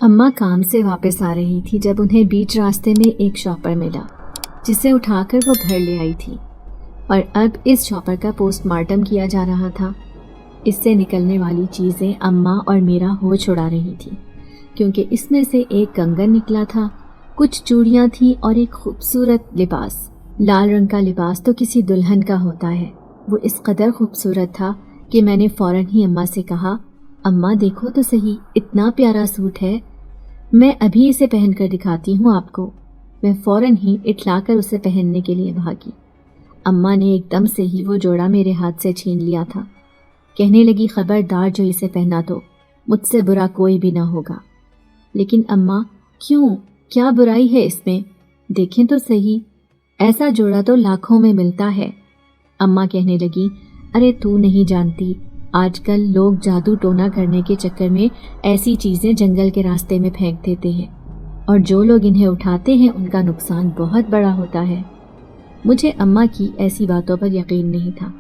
اماں کام سے واپس آ رہی تھی جب انہیں بیچ راستے میں ایک شاپر ملا جسے اٹھا کر وہ گھر لے آئی تھی، اور اب اس شاپر کا پوسٹ مارٹم کیا جا رہا تھا۔ اس سے نکلنے والی چیزیں اماں اور میرا ہوش اڑا رہی تھی، کیونکہ اس میں سے ایک کنگن نکلا تھا، کچھ چوڑیاں تھیں اور ایک خوبصورت لباس۔ لال رنگ کا لباس تو کسی دلہن کا ہوتا ہے۔ وہ اس قدر خوبصورت تھا کہ میں نے فوراً ہی اماں سے کہا، اماں دیکھو تو صحیح، اتنا پیارا سوٹ ہے، میں ابھی اسے پہن کر دکھاتی ہوں آپ کو۔ میں فوراً ہی اٹھلا کر اسے پہننے کے لیے بھاگی۔ اماں نے ایک دم سے ہی وہ جوڑا میرے ہاتھ سے چھین لیا تھا۔ کہنے لگی، خبردار جو اسے پہنا تو مجھ سے برا کوئی بھی نہ ہوگا۔ لیکن اماں، کیوں؟ کیا برائی ہے اس میں؟ دیکھیں تو صحیح، ایسا جوڑا تو لاکھوں میں ملتا ہے۔ اماں کہنے لگی، ارے تو نہیں جانتی، آج کل لوگ جادو ٹونا کرنے کے چکر میں ایسی چیزیں جنگل کے راستے میں پھینک دیتے ہیں، اور جو لوگ انہیں اٹھاتے ہیں ان کا نقصان بہت بڑا ہوتا ہے۔ مجھے اماں کی ایسی باتوں پر یقین نہیں تھا۔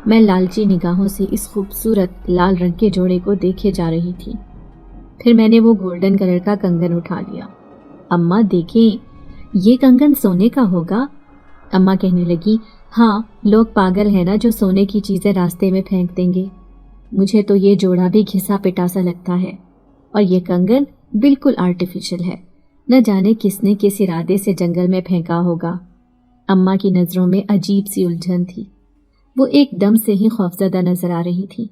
میں لالچی نگاہوں سے اس خوبصورت لال رنگ کے جوڑے کو دیکھے جا رہی تھی۔ پھر میں نے وہ گولڈن کلر کا کنگن اٹھا لیا۔ اماں دیکھیں، یہ کنگن سونے کا ہوگا؟ اماں کہنے لگی، ہاں، لوگ پاگل ہیں نا جو سونے کی چیزیں راستے میں پھینک دیں گے۔ مجھے تو یہ جوڑا بھی گھسا پٹا سا لگتا ہے، اور یہ کنگن بالکل آرٹیفیشل ہے، نہ جانے کس نے کس ارادے سے جنگل میں پھینکا ہوگا۔ اماں کی نظروں میں عجیب سی الجھن تھی، وہ ایک دم سے ہی خوفزدہ نظر آ رہی تھی۔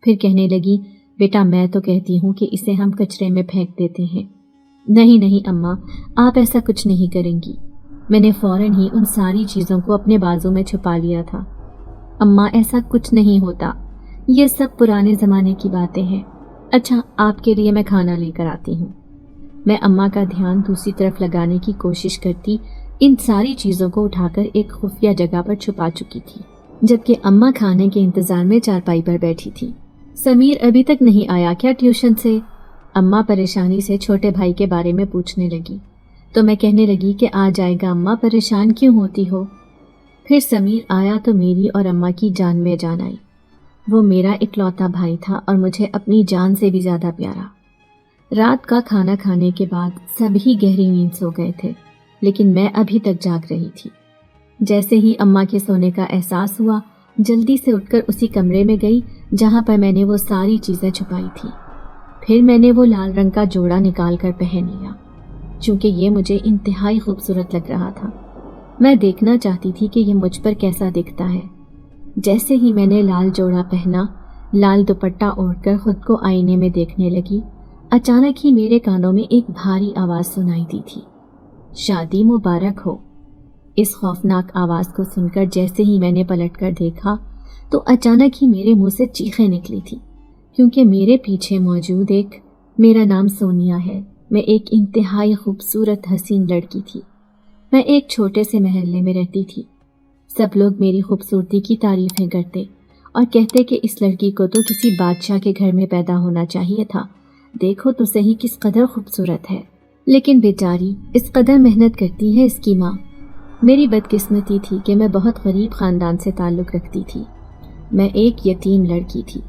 پھر کہنے لگی، بیٹا میں تو کہتی ہوں کہ اسے ہم کچرے میں پھینک دیتے ہیں۔ نہیں نہیں اماں، آپ ایسا کچھ نہیں کریں گی۔ میں نے فوراً ہی ان ساری چیزوں کو اپنے بازو میں چھپا لیا تھا۔ اماں ایسا کچھ نہیں ہوتا، یہ سب پرانے زمانے کی باتیں ہیں۔ اچھا، آپ کے لیے میں کھانا لے کر آتی ہوں۔ میں اماں کا دھیان دوسری طرف لگانے کی کوشش کرتی ان ساری چیزوں کو اٹھا کر ایک خفیہ جگہ پر چھپا چکی تھی، جبکہ اماں کھانے کے انتظار میں چارپائی پر بیٹھی تھی۔ سمیر ابھی تک نہیں آیا کیا ٹیوشن سے؟ اماں پریشانی سے چھوٹے بھائی کے بارے میں پوچھنے لگی، تو میں کہنے لگی کہ آ جائے گا اماں، پریشان کیوں ہوتی ہو؟ پھر سمیر آیا تو میری اور اماں کی جان میں جان آئی۔ وہ میرا اکلوتا بھائی تھا اور مجھے اپنی جان سے بھی زیادہ پیارا۔ رات کا کھانا کھانے کے بعد سبھی گہری نیند سو گئے تھے، لیکن میں ابھی تک جاگ رہی تھی۔ جیسے ہی اماں کے سونے کا احساس ہوا، جلدی سے اٹھ کر اسی کمرے میں گئی جہاں پر میں نے وہ ساری چیزیں چھپائی تھی۔ پھر میں نے وہ لال رنگ کا جوڑا نکال کر پہن لیا، چونکہ یہ مجھے انتہائی خوبصورت لگ رہا تھا۔ میں دیکھنا چاہتی تھی کہ یہ مجھ پر کیسا دکھتا ہے۔ جیسے ہی میں نے لال جوڑا پہنا، لال دوپٹہ اوڑھ کر خود کو آئینے میں دیکھنے لگی، اچانک ہی میرے کانوں میں ایک بھاری آواز سنائی دی تھی، شادی مبارک ہو۔ اس خوفناک آواز کو سن کر جیسے ہی میں نے پلٹ کر دیکھا تو اچانک ہی میرے منہ سے چیخیں نکلی تھی، کیونکہ میرے پیچھے موجود میرا نام سونیا ہے، میں ایک انتہائی خوبصورت حسین لڑکی تھی۔ میں ایک چھوٹے سے محلے میں رہتی تھی۔ سب لوگ میری خوبصورتی کی تعریفیں کرتے اور کہتے کہ اس لڑکی کو تو کسی بادشاہ کے گھر میں پیدا ہونا چاہیے تھا، دیکھو تو صحیح کس قدر خوبصورت ہے۔ لیکن بیچاری اس قدر محنت کرتی ہے اس کی ماں۔ میری بدقسمتی تھی کہ میں بہت غریب خاندان سے تعلق رکھتی تھی، میں ایک یتیم لڑکی تھی۔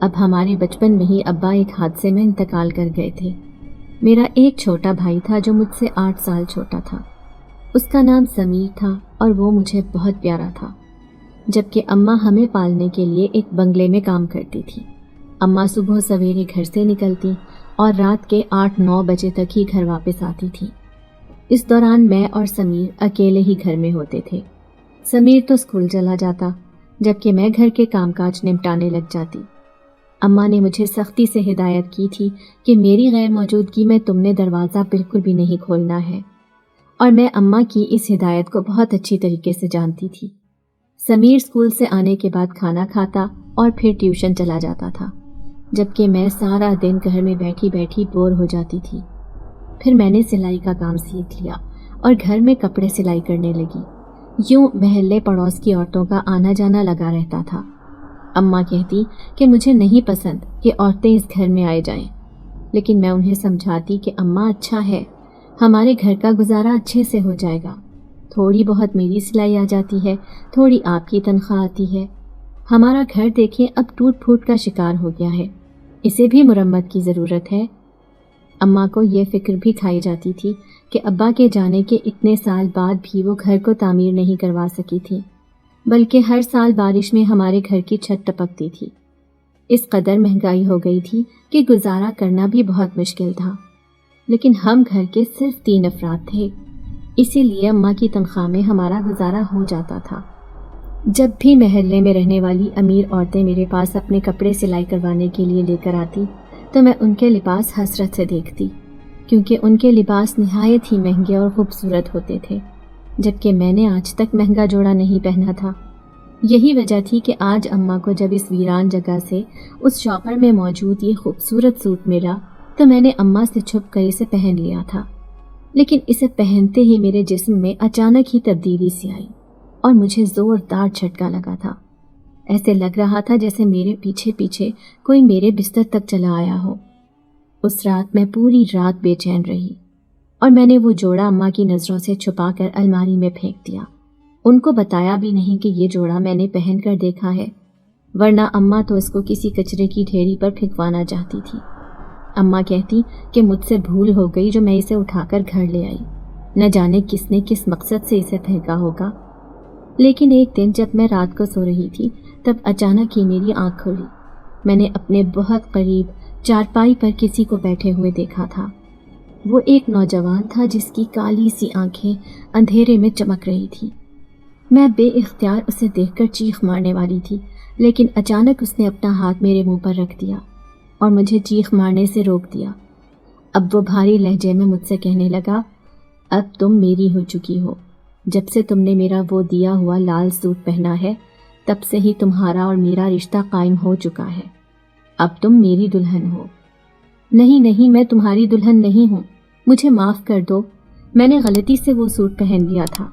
اب ہمارے بچپن میں ہی ابا ایک حادثے میں انتقال کر گئے تھے۔ میرا ایک چھوٹا بھائی تھا جو مجھ سے 8 سال چھوٹا تھا، اس کا نام سمیر تھا اور وہ مجھے بہت پیارا تھا۔ جبکہ اماں ہمیں پالنے کے لیے ایک بنگلے میں کام کرتی تھی۔ اماں صبح سویرے گھر سے نکلتی اور رات کے 8-9 بجے تک ہی گھر واپس آتی تھی۔ اس دوران میں اور سمیر اکیلے ہی گھر میں ہوتے تھے۔ سمیر تو اسکول چلا جاتا، جبکہ میں گھر کے کام کاج نمٹانے لگ جاتی۔ اماں نے مجھے سختی سے ہدایت کی تھی کہ میری غیر موجودگی میں تم نے دروازہ بالکل بھی نہیں کھولنا ہے، اور میں اماں کی اس ہدایت کو بہت اچھی طریقے سے جانتی تھی۔ سمیر اسکول سے آنے کے بعد کھانا کھاتا اور پھر ٹیوشن چلا جاتا تھا، جبکہ میں سارا دن گھر میں بیٹھی بیٹھی بور ہو جاتی تھی۔ پھر میں نے سلائی کا کام سیکھ لیا اور گھر میں کپڑے سلائی کرنے لگی۔ یوں محلے پڑوس کی عورتوں کا آنا جانا لگا رہتا تھا۔ اماں کہتی کہ مجھے نہیں پسند کہ عورتیں اس گھر میں آئے جائیں، لیکن میں انہیں سمجھاتی کہ اماں اچھا ہے، ہمارے گھر کا گزارا اچھے سے ہو جائے گا، تھوڑی بہت میری سلائی آ جاتی ہے، تھوڑی آپ کی تنخواہ آتی ہے، ہمارا گھر دیکھیں اب ٹوٹ پھوٹ کا شکار ہو گیا ہے، اسے بھی مرمت کی ضرورت ہے۔ اماں کو یہ فکر بھی کھائی جاتی تھی کہ ابا کے جانے کے اتنے سال بعد بھی وہ گھر کو تعمیر نہیں کروا سکی تھی، بلکہ ہر سال بارش میں ہمارے گھر کی چھت ٹپکتی تھی۔ اس قدر مہنگائی ہو گئی تھی کہ گزارا کرنا بھی بہت مشکل تھا، لیکن ہم گھر کے صرف 3 افراد تھے، اسی لیے اماں کی تنخواہ میں ہمارا گزارا ہو جاتا تھا۔ جب بھی محلے میں رہنے والی امیر عورتیں میرے پاس اپنے کپڑے سلائی کروانے کے لیے لے کر آتی تو میں ان کے لباس حسرت سے دیکھتی، کیونکہ ان کے لباس نہایت ہی مہنگے اور خوبصورت ہوتے تھے، جبکہ میں نے آج تک مہنگا جوڑا نہیں پہنا تھا۔ یہی وجہ تھی کہ آج اماں کو جب اس ویران جگہ سے اس شاپر میں موجود یہ خوبصورت سوٹ ملا تو میں نے اماں سے چھپ کر اسے پہن لیا تھا، لیکن اسے پہنتے ہی میرے جسم میں اچانک ہی تبدیلی سی آئی اور مجھے زوردار جھٹکا لگا تھا۔ ایسے لگ رہا تھا جیسے میرے پیچھے پیچھے کوئی میرے بستر تک چلا آیا ہو۔ اس رات میں پوری رات بے چین رہی اور میں نے وہ جوڑا اماں کی نظروں سے چھپا کر الماری میں پھینک دیا۔ ان کو بتایا بھی نہیں کہ یہ جوڑا میں نے پہن کر دیکھا ہے، ورنہ اماں تو اس کو کسی کچرے کی ڈھیری پر پھینکوانا چاہتی تھی۔ اماں کہتی کہ مجھ سے بھول ہو گئی جو میں اسے اٹھا کر گھر لے آئی، نہ جانے کس نے کس مقصد سے اسے پھینکا ہوگا۔ لیکن ایک دن جب میں رات کو سو رہی تھی تب اچانک ہی میری آنکھ کھلی۔ میں نے اپنے بہت قریب چارپائی پر کسی کو بیٹھے ہوئے دیکھا تھا۔ وہ ایک نوجوان تھا جس کی کالی سی آنکھیں اندھیرے میں چمک رہی تھیں۔ میں بے اختیار اسے دیکھ کر چیخ مارنے والی تھی، لیکن اچانک اس نے اپنا ہاتھ میرے منہ پر رکھ دیا اور مجھے چیخ مارنے سے روک دیا۔ اب وہ بھاری لہجے میں مجھ سے کہنے لگا، اب تم میری ہو چکی ہو، جب سے تم نے میرا وہ دیا ہوا لال سوٹ پہنا ہے تب سے ہی تمہارا اور میرا رشتہ قائم ہو چکا ہے، اب تم میری دلہن ہو۔ نہیں نہیں، میں تمہاری دلہن نہیں ہوں، مجھے معاف کر دو، میں نے غلطی سے وہ سوٹ پہن لیا تھا۔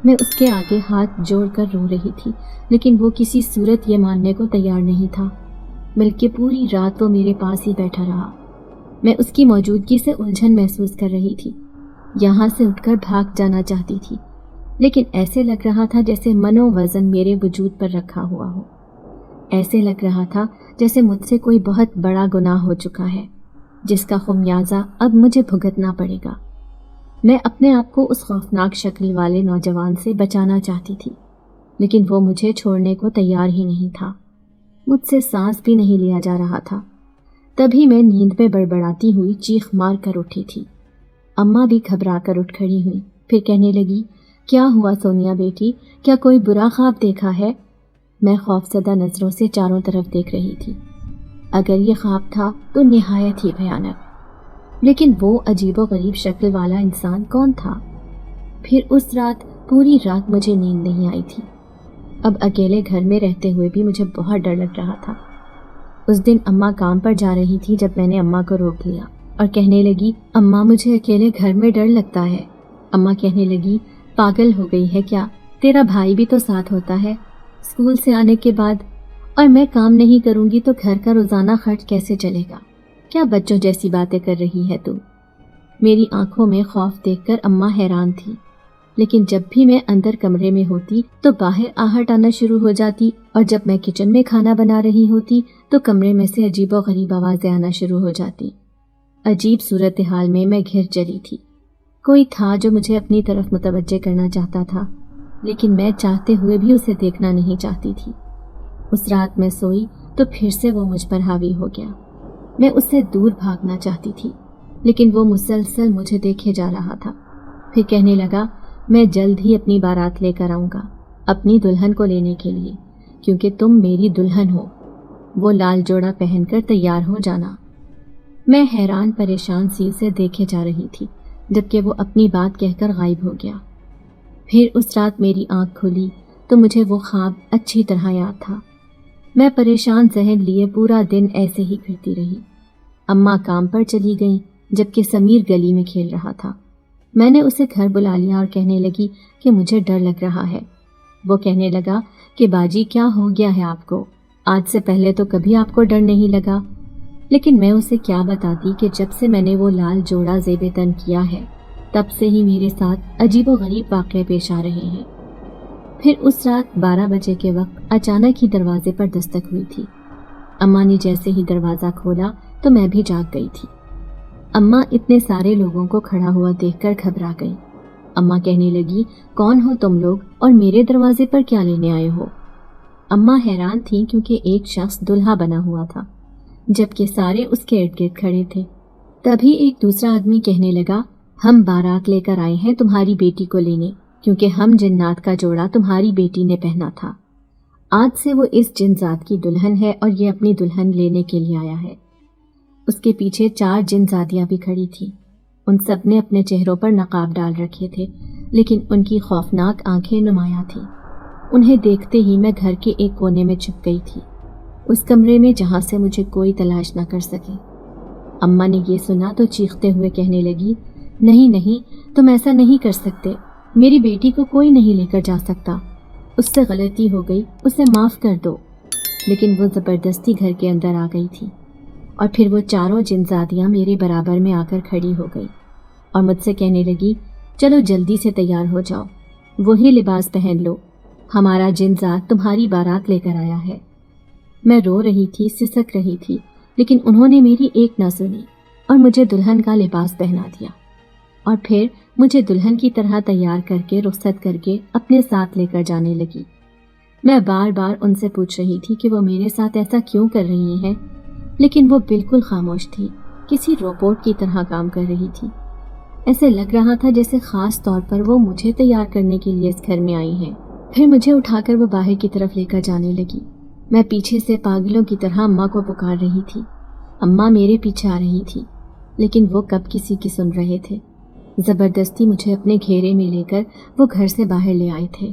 میں اس کے آگے ہاتھ جوڑ کر رو رہی تھی، لیکن وہ کسی صورت یہ ماننے کو تیار نہیں تھا، بلکہ پوری رات وہ میرے پاس ہی بیٹھا رہا۔ میں اس کی موجودگی سے الجھن محسوس کر رہی تھی، یہاں سے اٹھ کر بھاگ جانا چاہتی تھی، لیکن ایسے لگ رہا تھا جیسے منو وزن میرے وجود پر رکھا ہوا ہو۔ ایسے لگ رہا تھا جیسے مجھ سے کوئی بہت بڑا گناہ ہو چکا ہے جس کا خمیازہ اب مجھے بھگتنا پڑے گا۔ میں اپنے آپ کو اس خوفناک شکل والے نوجوان سے بچانا چاہتی تھی، لیکن وہ مجھے چھوڑنے کو تیار ہی نہیں تھا۔ مجھ سے سانس بھی نہیں لیا جا رہا تھا۔ تبھی میں نیند میں بڑبڑاتی ہوئی چیخ مار کر اٹھی تھی۔ اماں بھی گھبرا کر اٹھ کھڑی ہوئی، پھر کہنے لگی، کیا ہوا سونیا بیٹی، کیا کوئی برا خواب دیکھا ہے؟ میں خوفزدہ نظروں سے چاروں طرف دیکھ رہی تھی۔ اگر یہ خواب تھا تو نہایت ہی بھیانک، لیکن وہ عجیب و غریب شکل والا انسان کون تھا؟ پھر اس رات پوری رات مجھے نیند نہیں آئی تھی۔ اب اکیلے گھر میں رہتے ہوئے بھی مجھے بہت ڈر لگ رہا تھا۔ اس دن اماں کام پر جا رہی تھی جب میں نے اماں کو روک لیا اور کہنے لگی، اماں مجھے اکیلے گھر میں ڈر لگتا ہے۔ اماں کہنے لگی، پاگل ہو گئی ہے کیا؟ تیرا بھائی بھی تو ساتھ ہوتا ہے اسکول سے آنے کے بعد، اور میں کام نہیں کروں گی تو گھر کا روزانہ خرچ کیسے چلے گا؟ کیا بچوں جیسی باتیں کر رہی ہے تو؟ میری آنکھوں میں خوف دیکھ کر اماں حیران تھی، لیکن جب بھی میں اندر کمرے میں ہوتی تو باہر آہٹ آنا شروع ہو جاتی، اور جب میں کچن میں کھانا بنا رہی ہوتی تو کمرے میں سے عجیب و غریب آوازیں آنا شروع ہو جاتی۔ عجیب صورتحال میں میں گھر چلی تھی۔ کوئی تھا جو مجھے اپنی طرف متوجہ کرنا چاہتا تھا، لیکن میں چاہتے ہوئے بھی اسے دیکھنا نہیں چاہتی تھی۔ اس رات میں سوئی تو پھر سے وہ مجھ پر حاوی ہو گیا۔ میں اس سے دور بھاگنا چاہتی تھی، لیکن وہ مسلسل مجھے دیکھے جا رہا تھا۔ پھر کہنے لگا، میں جلد ہی اپنی بارات لے کر آؤں گا اپنی دلہن کو لینے کے لیے، کیونکہ تم میری دلہن ہو۔ وہ لال جوڑا پہن کر تیار ہو جانا۔ میں حیران پریشان سی سے دیکھے جا رہی تھی جبکہ وہ اپنی بات کہہ کر غائب ہو گیا۔ پھر اس رات میری آنکھ کھلی تو مجھے وہ خواب اچھی طرح یاد تھا۔ میں پریشان ذہن لیے پورا دن ایسے ہی پھرتی رہی۔ اماں کام پر چلی گئیں جبکہ سمیر گلی میں کھیل رہا تھا۔ میں نے اسے گھر بلا لیا اور کہنے لگی کہ مجھے ڈر لگ رہا ہے۔ وہ کہنے لگا کہ باجی کیا ہو گیا ہے آپ کو؟ آج سے پہلے تو کبھی آپ کو ڈر نہیں لگا۔ لیکن میں اسے کیا بتاتی کہ جب سے میں نے وہ لال جوڑا زیب تن کیا ہے تب سے ہی میرے ساتھ عجیب و غریب واقعے پیش آ رہے ہیں۔ پھر اس رات 12 بجے کے وقت اچانک ہی دروازے پر دستک ہوئی تھی۔ اماں نے جیسے ہی دروازہ کھولا تو میں بھی جاگ گئی تھی۔ اماں اتنے سارے لوگوں کو کھڑا ہوا دیکھ کر گھبرا گئی۔ اماں کہنے لگی، کون ہو تم لوگ اور میرے دروازے پر کیا لینے آئے ہو؟ اماں حیران تھیں کیونکہ ایک شخص دلہا بنا ہوا تھا جبکہ سارے اس کے ارد گرد کھڑے تھے۔ تبھی ایک دوسرا آدمی کہنے لگا، ہم بارات لے کر آئے ہیں تمہاری بیٹی کو لینے، کیونکہ ہم جنات کا جوڑا تمہاری بیٹی نے پہنا تھا۔ آج سے وہ اس جن ذات کی دلہن ہے اور یہ اپنی دلہن لینے کے لیے آیا ہے۔ اس کے پیچھے 4 جن زادیاں بھی کھڑی تھیں۔ ان سب نے اپنے چہروں پر نقاب ڈال رکھے تھے، لیکن ان کی خوفناک آنکھیں نمایاں تھیں۔ انہیں دیکھتے ہی میں گھر کے ایک کونے میں چھپ گئی تھی، اس کمرے میں جہاں سے مجھے کوئی تلاش نہ کر سکے۔ اماں نے یہ سنا تو چیختے ہوئے کہنے لگی، نہیں نہیں، تم ایسا نہیں کر سکتے، میری بیٹی کو کوئی نہیں لے کر جا سکتا، اس سے غلطی ہو گئی، اسے معاف کر دو۔ لیکن وہ زبردستی گھر کے اندر آ گئی تھی، اور پھر وہ 4 جن زادیاں میرے برابر میں آ کر کھڑی ہو گئی اور مجھ سے کہنے لگی، چلو جلدی سے تیار ہو جاؤ، وہی لباس پہن لو، ہمارا جن ذات تمہاری بارات لے کر آیا ہے۔ میں رو رہی تھی، سسک رہی تھی، لیکن انہوں نے میری ایک نہ سنی اور مجھے دلہن کا لباس پہنا دیا، اور پھر مجھے دلہن کی طرح تیار کر کے رخصت کر کے اپنے ساتھ لے کر جانے لگی۔ میں بار بار ان سے پوچھ رہی تھی کہ وہ میرے ساتھ ایسا کیوں کر رہی ہیں، لیکن وہ بالکل خاموش تھی، کسی روبوٹ کی طرح کام کر رہی تھی۔ ایسے لگ رہا تھا جیسے خاص طور پر وہ مجھے تیار کرنے کے لیے اس گھر میں آئی ہیں۔ پھر مجھے اٹھا کر وہ باہر کی طرف لے کر جانے لگی۔ میں پیچھے سے پاگلوں کی طرح اماں کو پکار رہی تھی۔ اماں میرے پیچھے آ رہی تھی، لیکن وہ کب کسی کی سن رہے تھے۔ زبردستی مجھے اپنے گھیرے میں لے کر وہ گھر سے باہر لے آئے تھے،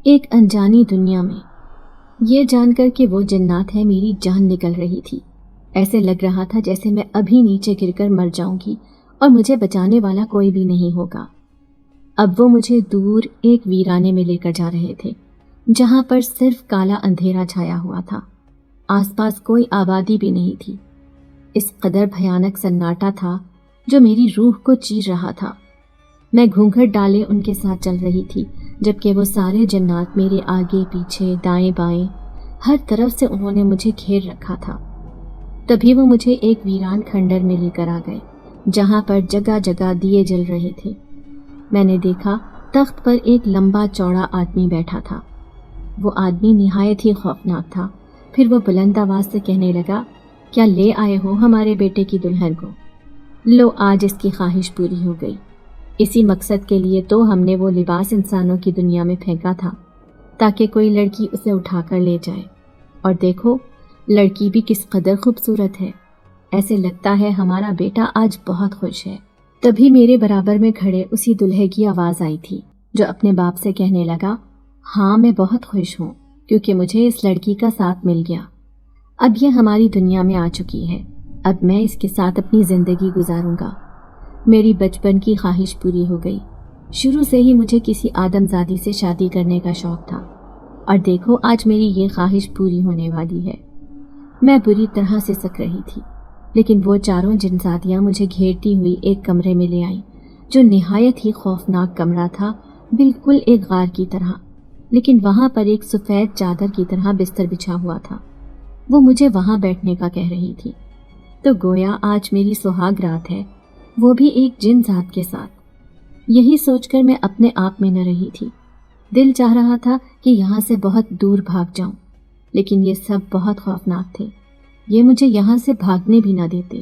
ایک انجانی دنیا میں۔ یہ جان کر کہ وہ جنات ہے میری جان نکل رہی تھی۔ ایسے لگ رہا تھا جیسے میں ابھی نیچے گر کر مر جاؤں گی اور مجھے بچانے والا کوئی بھی نہیں ہوگا۔ اب وہ مجھے دور ایک ویرانے میں لے کر جا رہے تھے، جہاں پر صرف کالا اندھیرا چھایا ہوا تھا، آس پاس کوئی آبادی بھی نہیں تھی۔ اس قدر بھیانک سناٹا تھا جو میری روح کو چیر رہا تھا۔ میں گھونگھٹ ڈالے ان کے ساتھ چل رہی تھی، جبکہ وہ سارے جنات میرے آگے پیچھے دائیں بائیں ہر طرف سے انہوں نے مجھے گھیر رکھا تھا۔ تبھی وہ مجھے ایک ویران کھنڈر میں لے کر آ گئے، جہاں پر جگہ جگہ دیے جل رہے تھے۔ میں نے دیکھا تخت پر ایک لمبا چوڑا آدمی بیٹھا تھا۔ وہ آدمی نہایت ہی خوفناک تھا۔ پھر وہ بلند آواز سے کہنے لگا، کیا لے آئے ہو ہمارے بیٹے کی دلہن کو؟ لو، آج اس کی خواہش پوری ہو گئی۔ اسی مقصد کے لیے تو ہم نے وہ لباس انسانوں کی دنیا میں پھینکا تھا، تاکہ کوئی لڑکی اسے اٹھا کر لے جائے۔ اور دیکھو، لڑکی بھی کس قدر خوبصورت ہے، ایسے لگتا ہے ہمارا بیٹا آج بہت خوش ہے۔ تبھی میرے برابر میں کھڑے اسی دلہے کی آواز آئی تھی، جو اپنے باپ سے کہنے لگا، ہاں میں بہت خوش ہوں، کیونکہ مجھے اس لڑکی کا ساتھ مل گیا۔ اب یہ ہماری دنیا میں آ چکی ہے، اب میں اس کے ساتھ اپنی زندگی گزاروں گا۔ میری بچپن کی خواہش پوری ہو گئی۔ شروع سے ہی مجھے کسی آدم زادی سے شادی کرنے کا شوق تھا، اور دیکھو آج میری یہ خواہش پوری ہونے والی ہے۔ میں بری طرح سے سک رہی تھی، لیکن وہ 4 جنزادیاں مجھے گھیرتی ہوئی ایک کمرے میں لے آئیں، جو نہایت ہی خوفناک کمرہ تھا، بالکل ایک غار کی طرح، لیکن وہاں پر ایک سفید چادر کی طرح بستر بچھا ہوا تھا۔ وہ مجھے وہاں بیٹھنے کا کہہ رہی تھی، تو گویا آج میری سہاگ رات ہے، وہ بھی ایک جن ذات کے ساتھ۔ یہی سوچ کر میں اپنے آپ میں نہ رہی تھی۔ دل چاہ رہا تھا کہ یہاں سے بہت دور بھاگ جاؤں، لیکن یہ سب بہت خوفناک تھے، یہ مجھے یہاں سے بھاگنے بھی نہ دیتے۔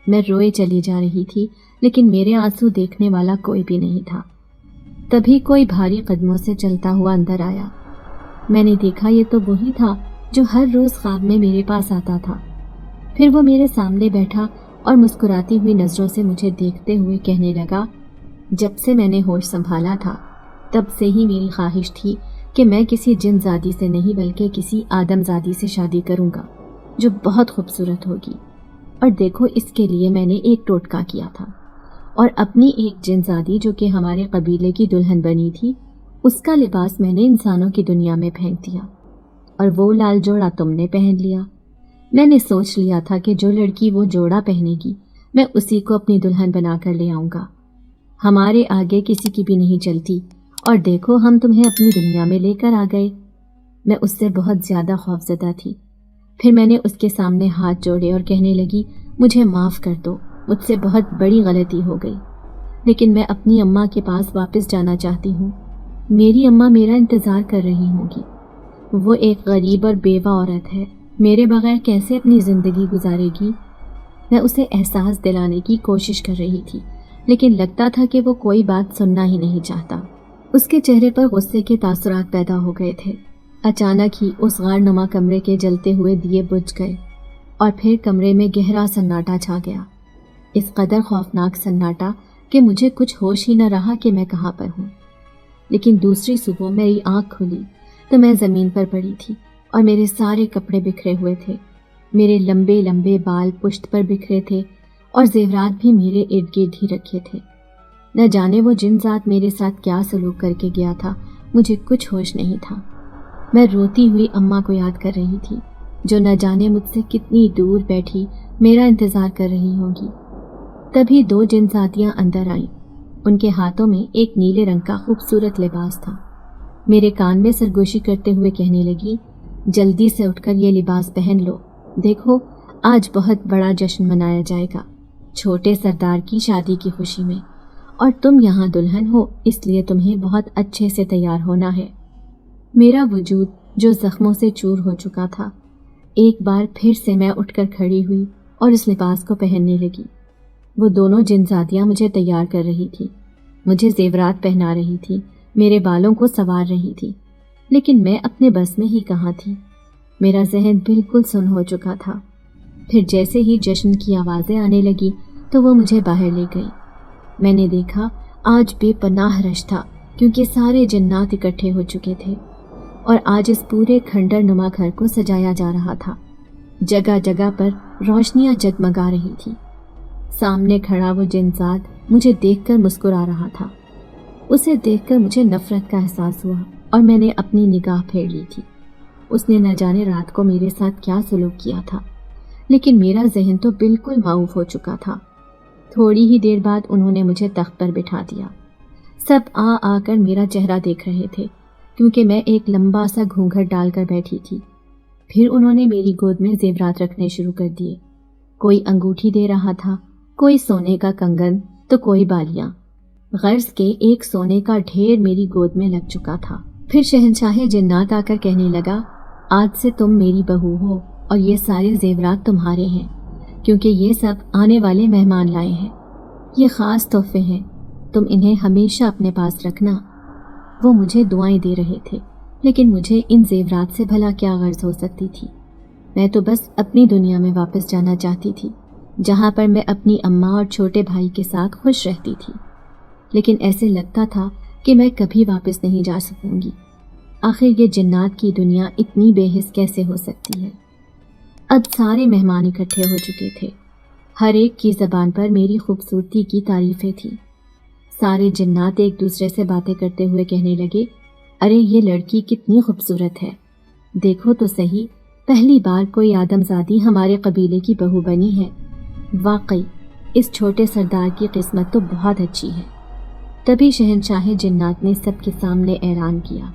میں روئے چلی جا رہی تھی، لیکن میرے آنسو دیکھنے والا کوئی بھی نہیں تھا۔ تبھی کوئی بھاری قدموں سے چلتا ہوا اندر آیا۔ میں نے دیکھا یہ تو وہی تھا جو ہر روز خواب میں میرے پاس آتا تھا۔ پھر وہ میرے سامنے بیٹھا اور مسکراتی ہوئی نظروں سے مجھے دیکھتے ہوئے کہنے لگا، جب سے میں نے ہوش سنبھالا تھا تب سے ہی میری خواہش تھی کہ میں کسی جن زادی سے نہیں بلکہ کسی آدم زادی سے شادی کروں گا، جو بہت خوبصورت ہوگی۔ اور دیکھو، اس کے لیے میں نے ایک ٹوٹکا کیا تھا، اور اپنی ایک جن زادی جو کہ ہمارے قبیلے کی دلہن بنی تھی، اس کا لباس میں نے انسانوں کی دنیا میں پھینک دیا، اور وہ لال جوڑا تم نے پہن لیا۔ میں نے سوچ لیا تھا کہ جو لڑکی وہ جوڑا پہنے گی، میں اسی کو اپنی دلہن بنا کر لے آؤں گا۔ ہمارے آگے کسی کی بھی نہیں چلتی، اور دیکھو ہم تمہیں اپنی دنیا میں لے کر آ گئے۔ میں اس سے بہت زیادہ خوفزدہ تھی۔ پھر میں نے اس کے سامنے ہاتھ جوڑے اور کہنے لگی، مجھے معاف کر دو، مجھ سے بہت بڑی غلطی ہو گئی، لیکن میں اپنی اماں کے پاس واپس جانا چاہتی ہوں۔ میری اماں میرا انتظار کر رہی ہوں گی۔ وہ ایک غریب اور بیوہ عورت ہے، میرے بغیر کیسے اپنی زندگی گزارے گی؟ میں اسے احساس دلانے کی کوشش کر رہی تھی، لیکن لگتا تھا کہ وہ کوئی بات سننا ہی نہیں چاہتا۔ اس کے چہرے پر غصے کے تاثرات پیدا ہو گئے تھے۔ اچانک ہی اس غار نما کمرے کے جلتے ہوئے دیے بجھ گئے اور پھر کمرے میں گہرا سناٹا چھا گیا، اس قدر خوفناک سناٹا کہ مجھے کچھ ہوش ہی نہ رہا کہ میں کہاں پر ہوں۔ لیکن دوسری صبح میری آنکھ کھلی تو میں زمین پر پڑی تھی اور میرے سارے کپڑے بکھرے ہوئے تھے، میرے لمبے لمبے بال پشت پر بکھرے تھے اور زیورات بھی میرے ارد گرد ہی رکھے تھے۔ نہ جانے وہ جن ذات میرے ساتھ کیا سلوک کر کے گیا تھا، مجھے کچھ ہوش نہیں تھا۔ میں روتی ہوئی اماں کو یاد کر رہی تھی، جو نہ جانے مجھ سے کتنی دور بیٹھی میرا انتظار کر رہی ہوں گی۔ تبھی دو جن ذاتیاں اندر آئیں، ان کے ہاتھوں میں ایک نیلے رنگ کا خوبصورت لباس تھا۔ میرے کان میں سرگوشی کرتے ہوئے کہنے لگی، جلدی سے اٹھ کر یہ لباس پہن لو، دیکھو آج بہت بڑا جشن منایا جائے گا، چھوٹے سردار کی شادی کی خوشی میں، اور تم یہاں دلہن ہو، اس لیے تمہیں بہت اچھے سے تیار ہونا ہے۔ میرا وجود جو زخموں سے چور ہو چکا تھا، ایک بار پھر سے میں اٹھ کر کھڑی ہوئی اور اس لباس کو پہننے لگی۔ وہ دونوں جن زادیاں مجھے تیار کر رہی تھی، مجھے زیورات پہنا رہی تھی، میرے بالوں کو سنوار رہی تھی، لیکن میں اپنے بس میں ہی کہاں تھی۔ میرا ذہن بالکل سن ہو چکا تھا۔ پھر جیسے ہی جشن کی آوازیں آنے لگی تو وہ مجھے باہر لے گئی۔ میں نے دیکھا آج بے پناہ رش تھا، کیونکہ سارے جنات اکٹھے ہو چکے تھے اور آج اس پورے کھنڈر نما گھر کو سجایا جا رہا تھا۔ جگہ جگہ پر روشنیاں جگمگا رہی تھیں۔ سامنے کھڑا وہ جن ذات مجھے دیکھ کر مسکرا رہا تھا۔ اسے دیکھ کر مجھے نفرت کا احساس ہوا اور میں نے اپنی نگاہ پھیر لی تھی۔ اس نے نہ جانے رات کو میرے ساتھ کیا سلوک کیا تھا، لیکن میرا ذہن تو بالکل معاف ہو چکا تھا۔ تھوڑی ہی دیر بعد انہوں نے مجھے تخت پر بٹھا دیا۔ سب آ کر میرا چہرہ دیکھ رہے تھے، کیونکہ میں ایک لمبا سا گھونگھٹ ڈال کر بیٹھی تھی۔ پھر انہوں نے میری گود میں زیورات رکھنے شروع کر دیے۔ کوئی انگوٹھی دے رہا تھا، کوئی سونے کا کنگن تو کوئی بالیاں۔ غرض کے ایک سونے کا ڈھیر میری گود میں لگ چکا تھا۔ پھر شہنشاہ جنات آ کر کہنے لگا، آج سے تم میری بہو ہو اور یہ سارے زیورات تمہارے ہیں، کیونکہ یہ سب آنے والے مہمان لائے ہیں۔ یہ خاص تحفے ہیں، تم انہیں ہمیشہ اپنے پاس رکھنا۔ وہ مجھے دعائیں دے رہے تھے، لیکن مجھے ان زیورات سے بھلا کیا غرض ہو سکتی تھی؟ میں تو بس اپنی دنیا میں واپس جانا چاہتی تھی، جہاں پر میں اپنی اماں اور چھوٹے بھائی کے ساتھ خوش رہتی تھی۔ لیکن ایسے لگتا تھا کہ میں کبھی واپس نہیں جا سکوں گی۔ آخر یہ جنات کی دنیا اتنی بے حس کیسے ہو سکتی ہے؟ اب سارے مہمان اکٹھے ہو چکے تھے، ہر ایک کی زبان پر میری خوبصورتی کی تعریفیں تھیں۔ سارے جنات ایک دوسرے سے باتیں کرتے ہوئے کہنے لگے، ارے یہ لڑکی کتنی خوبصورت ہے، دیکھو تو صحیح، پہلی بار کوئی آدمزادی ہمارے قبیلے کی بہو بنی ہے۔ واقعی اس چھوٹے سردار کی قسمت تو بہت اچھی ہے۔ تبھی شہنشاہ جنات نے سب کے سامنے اعلان کیا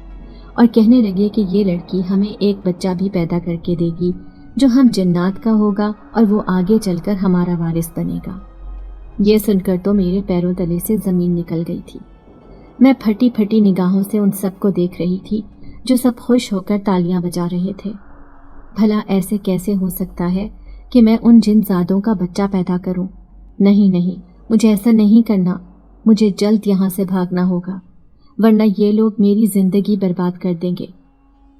اور کہنے لگے کہ یہ لڑکی ہمیں ایک بچہ بھی پیدا کر کے دے گی جو ہم جنات کا ہوگا اور وہ آگے چل کر ہمارا وارث بنے گا۔ یہ سن کر تو میرے پیروں تلے سے زمین نکل گئی تھی۔ میں پھٹی پھٹی نگاہوں سے ان سب کو دیکھ رہی تھی جو سب خوش ہو کر تالیاں بجا رہے تھے۔ بھلا ایسے کیسے ہو سکتا ہے کہ میں ان جن زادوں کا بچہ پیدا کروں؟ نہیں، مجھے ایسا نہیں کرنا، مجھے جلد یہاں سے بھاگنا ہوگا، ورنہ یہ لوگ میری زندگی برباد کر دیں گے،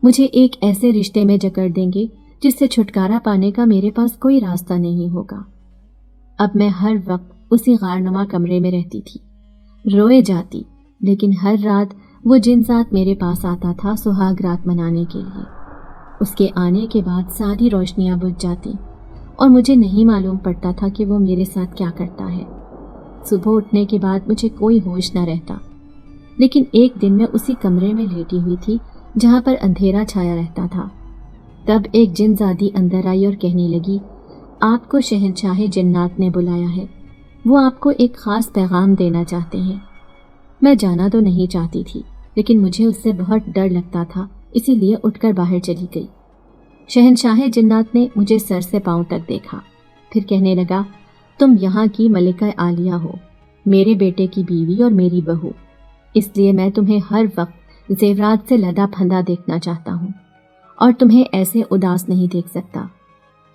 مجھے ایک ایسے رشتے میں جکڑ دیں گے جس سے چھٹکارا پانے کا میرے پاس کوئی راستہ نہیں ہوگا۔ اب میں ہر وقت اسی غارنما کمرے میں رہتی تھی، روئے جاتی، لیکن ہر رات وہ جن ذات میرے پاس آتا تھا سہاگ رات منانے کے لیے۔ اس کے آنے کے بعد ساری روشنیاں بجھ جاتی اور مجھے نہیں معلوم پڑتا تھا کہ وہ میرے ساتھ کیا کرتا ہے۔ صبح اٹھنے کے بعد مجھے کوئی ہوش نہ رہتا، لیکن ایک دن میں اسی کمرے میں لیٹی ہوئی تھی جہاں پر اندھیرا چھایا رہتا تھا۔ تب ایک جن زادی اندر آئی اور کہنے لگی، آپ کو شہنشاہ جنات نے بلایا ہے، وہ آپ کو ایک خاص پیغام دینا چاہتے ہیں۔ میں جانا تو نہیں چاہتی تھی، لیکن مجھے اس سے بہت ڈر لگتا تھا، اسی لیے اٹھ کر باہر چلی گئی۔ شہنشاہ جنات نے مجھے سر سے پاؤں تک دیکھا، پھر کہنے لگا، تم یہاں کی ملکہ عالیہ ہو، میرے بیٹے کی بیوی اور میری بہو، اس لیے میں تمہیں ہر وقت زیورات سے لدا پھندا دیکھنا چاہتا ہوں اور تمہیں ایسے اداس نہیں دیکھ سکتا۔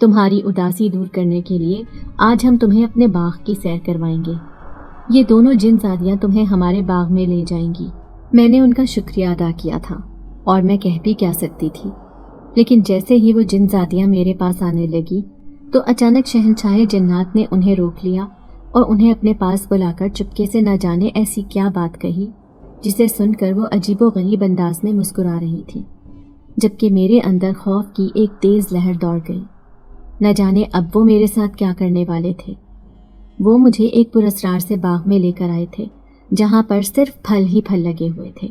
تمہاری اداسی دور کرنے کے لیے آج ہم تمہیں اپنے باغ کی سیر کروائیں گے۔ یہ دونوں جن زادیاں تمہیں ہمارے باغ میں لے جائیں گی۔ میں نے ان کا شکریہ ادا کیا تھا اور میں کہہ بھی کیا سکتی تھی، لیکن جیسے ہی وہ جن زادیاں میرے پاس آنے لگی تو اچانک شہنشاہ جنات نے انہیں روک لیا اور انہیں اپنے پاس بلا کر چپکے سے نہ جانے ایسی کیا بات کہی جسے سن کر وہ عجیب و غریب انداز میں مسکرا رہی تھی، جبکہ میرے اندر خوف کی ایک تیز لہر دوڑ گئی۔ نہ جانے اب وہ میرے ساتھ کیا کرنے والے تھے۔ وہ مجھے ایک پراسرار سے باغ میں لے کر آئے تھے جہاں پر صرف پھل ہی پھل لگے ہوئے تھے،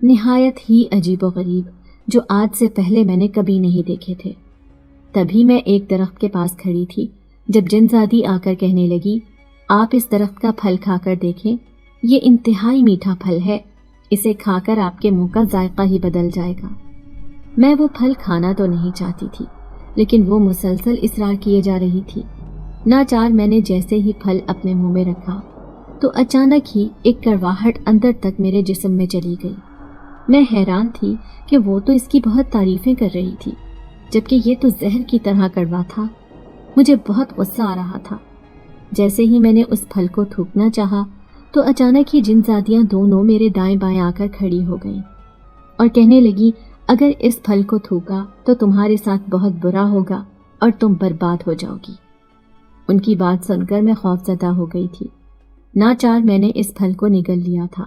نہایت ہی عجیب و غریب، جو آج سے پہلے میں نے کبھی نہیں دیکھے تھے۔ تبھی میں ایک درخت کے پاس کھڑی تھی جب جنزادی آ کر کہنے لگی، آپ اس درخت کا پھل کھا کر دیکھیں، یہ انتہائی میٹھا پھل ہے، اسے کھا کر آپ کے منہ کا ذائقہ ہی بدل جائے گا۔ میں وہ پھل کھانا تو نہیں چاہتی تھی، لیکن وہ مسلسل اصرار کیے جا رہی تھی۔ ناچار میں نے جیسے ہی پھل اپنے منہ میں رکھا تو اچانک ہی ایک کڑواہٹ اندر تک میرے جسم میں چلی گئی۔ میں حیران تھی کہ وہ تو اس کی بہت تعریفیں کر رہی تھی، جبکہ یہ تو زہر کی طرح کڑوا تھا۔ مجھے بہت غصہ آ رہا تھا۔ جیسے ہی میں نے اس پھل کو تھوکنا چاہا تو اچانک ہی جن زادیاں دونوں میرے دائیں بائیں آ کر کھڑی ہو گئیں اور کہنے لگی، اگر اس پھل کو تھوکا تو تمہارے ساتھ بہت برا ہوگا اور تم برباد ہو جاؤ گی۔ ان کی بات سن کر میں خوف زدہ ہو گئی تھی۔ ناچار میں نے اس پھل کو نگل لیا تھا۔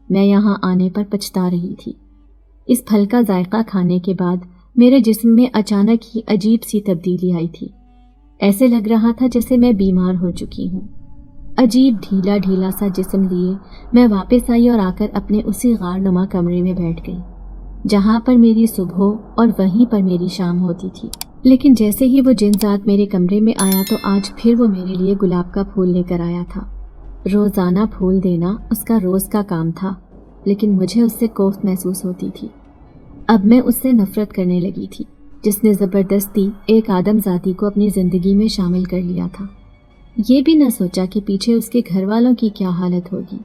میں یہاں آنے پر پچھتا رہی تھی۔ اس پھل کا ذائقہ کھانے کے بعد میرے جسم میں اچانک ہی عجیب سی تبدیلی آئی تھی۔ ایسے لگ رہا تھا جیسے میں بیمار ہو چکی ہوں۔ عجیب ڈھیلا ڈھیلا سا جسم لیے میں واپس آئی اور آ کر اپنے اسی غار نما کمرے میں بیٹھ گئی جہاں پر میری صبح اور وہیں پر میری شام ہوتی تھی۔ لیکن جیسے ہی وہ جنزاد میرے کمرے میں آیا تو آج پھر وہ میرے لیے گلاب کا پھول لے کر آیا تھا۔ روزانہ پھول دینا اس کا روز کا کام تھا، لیکن مجھے اس سے کوفت محسوس ہوتی تھی۔ اب میں اس سے نفرت کرنے لگی تھی جس نے زبردستی ایک آدم ذاتی کو اپنی زندگی میں شامل کر لیا تھا۔ یہ بھی نہ سوچا کہ پیچھے اس کے گھر والوں کی کیا حالت ہوگی۔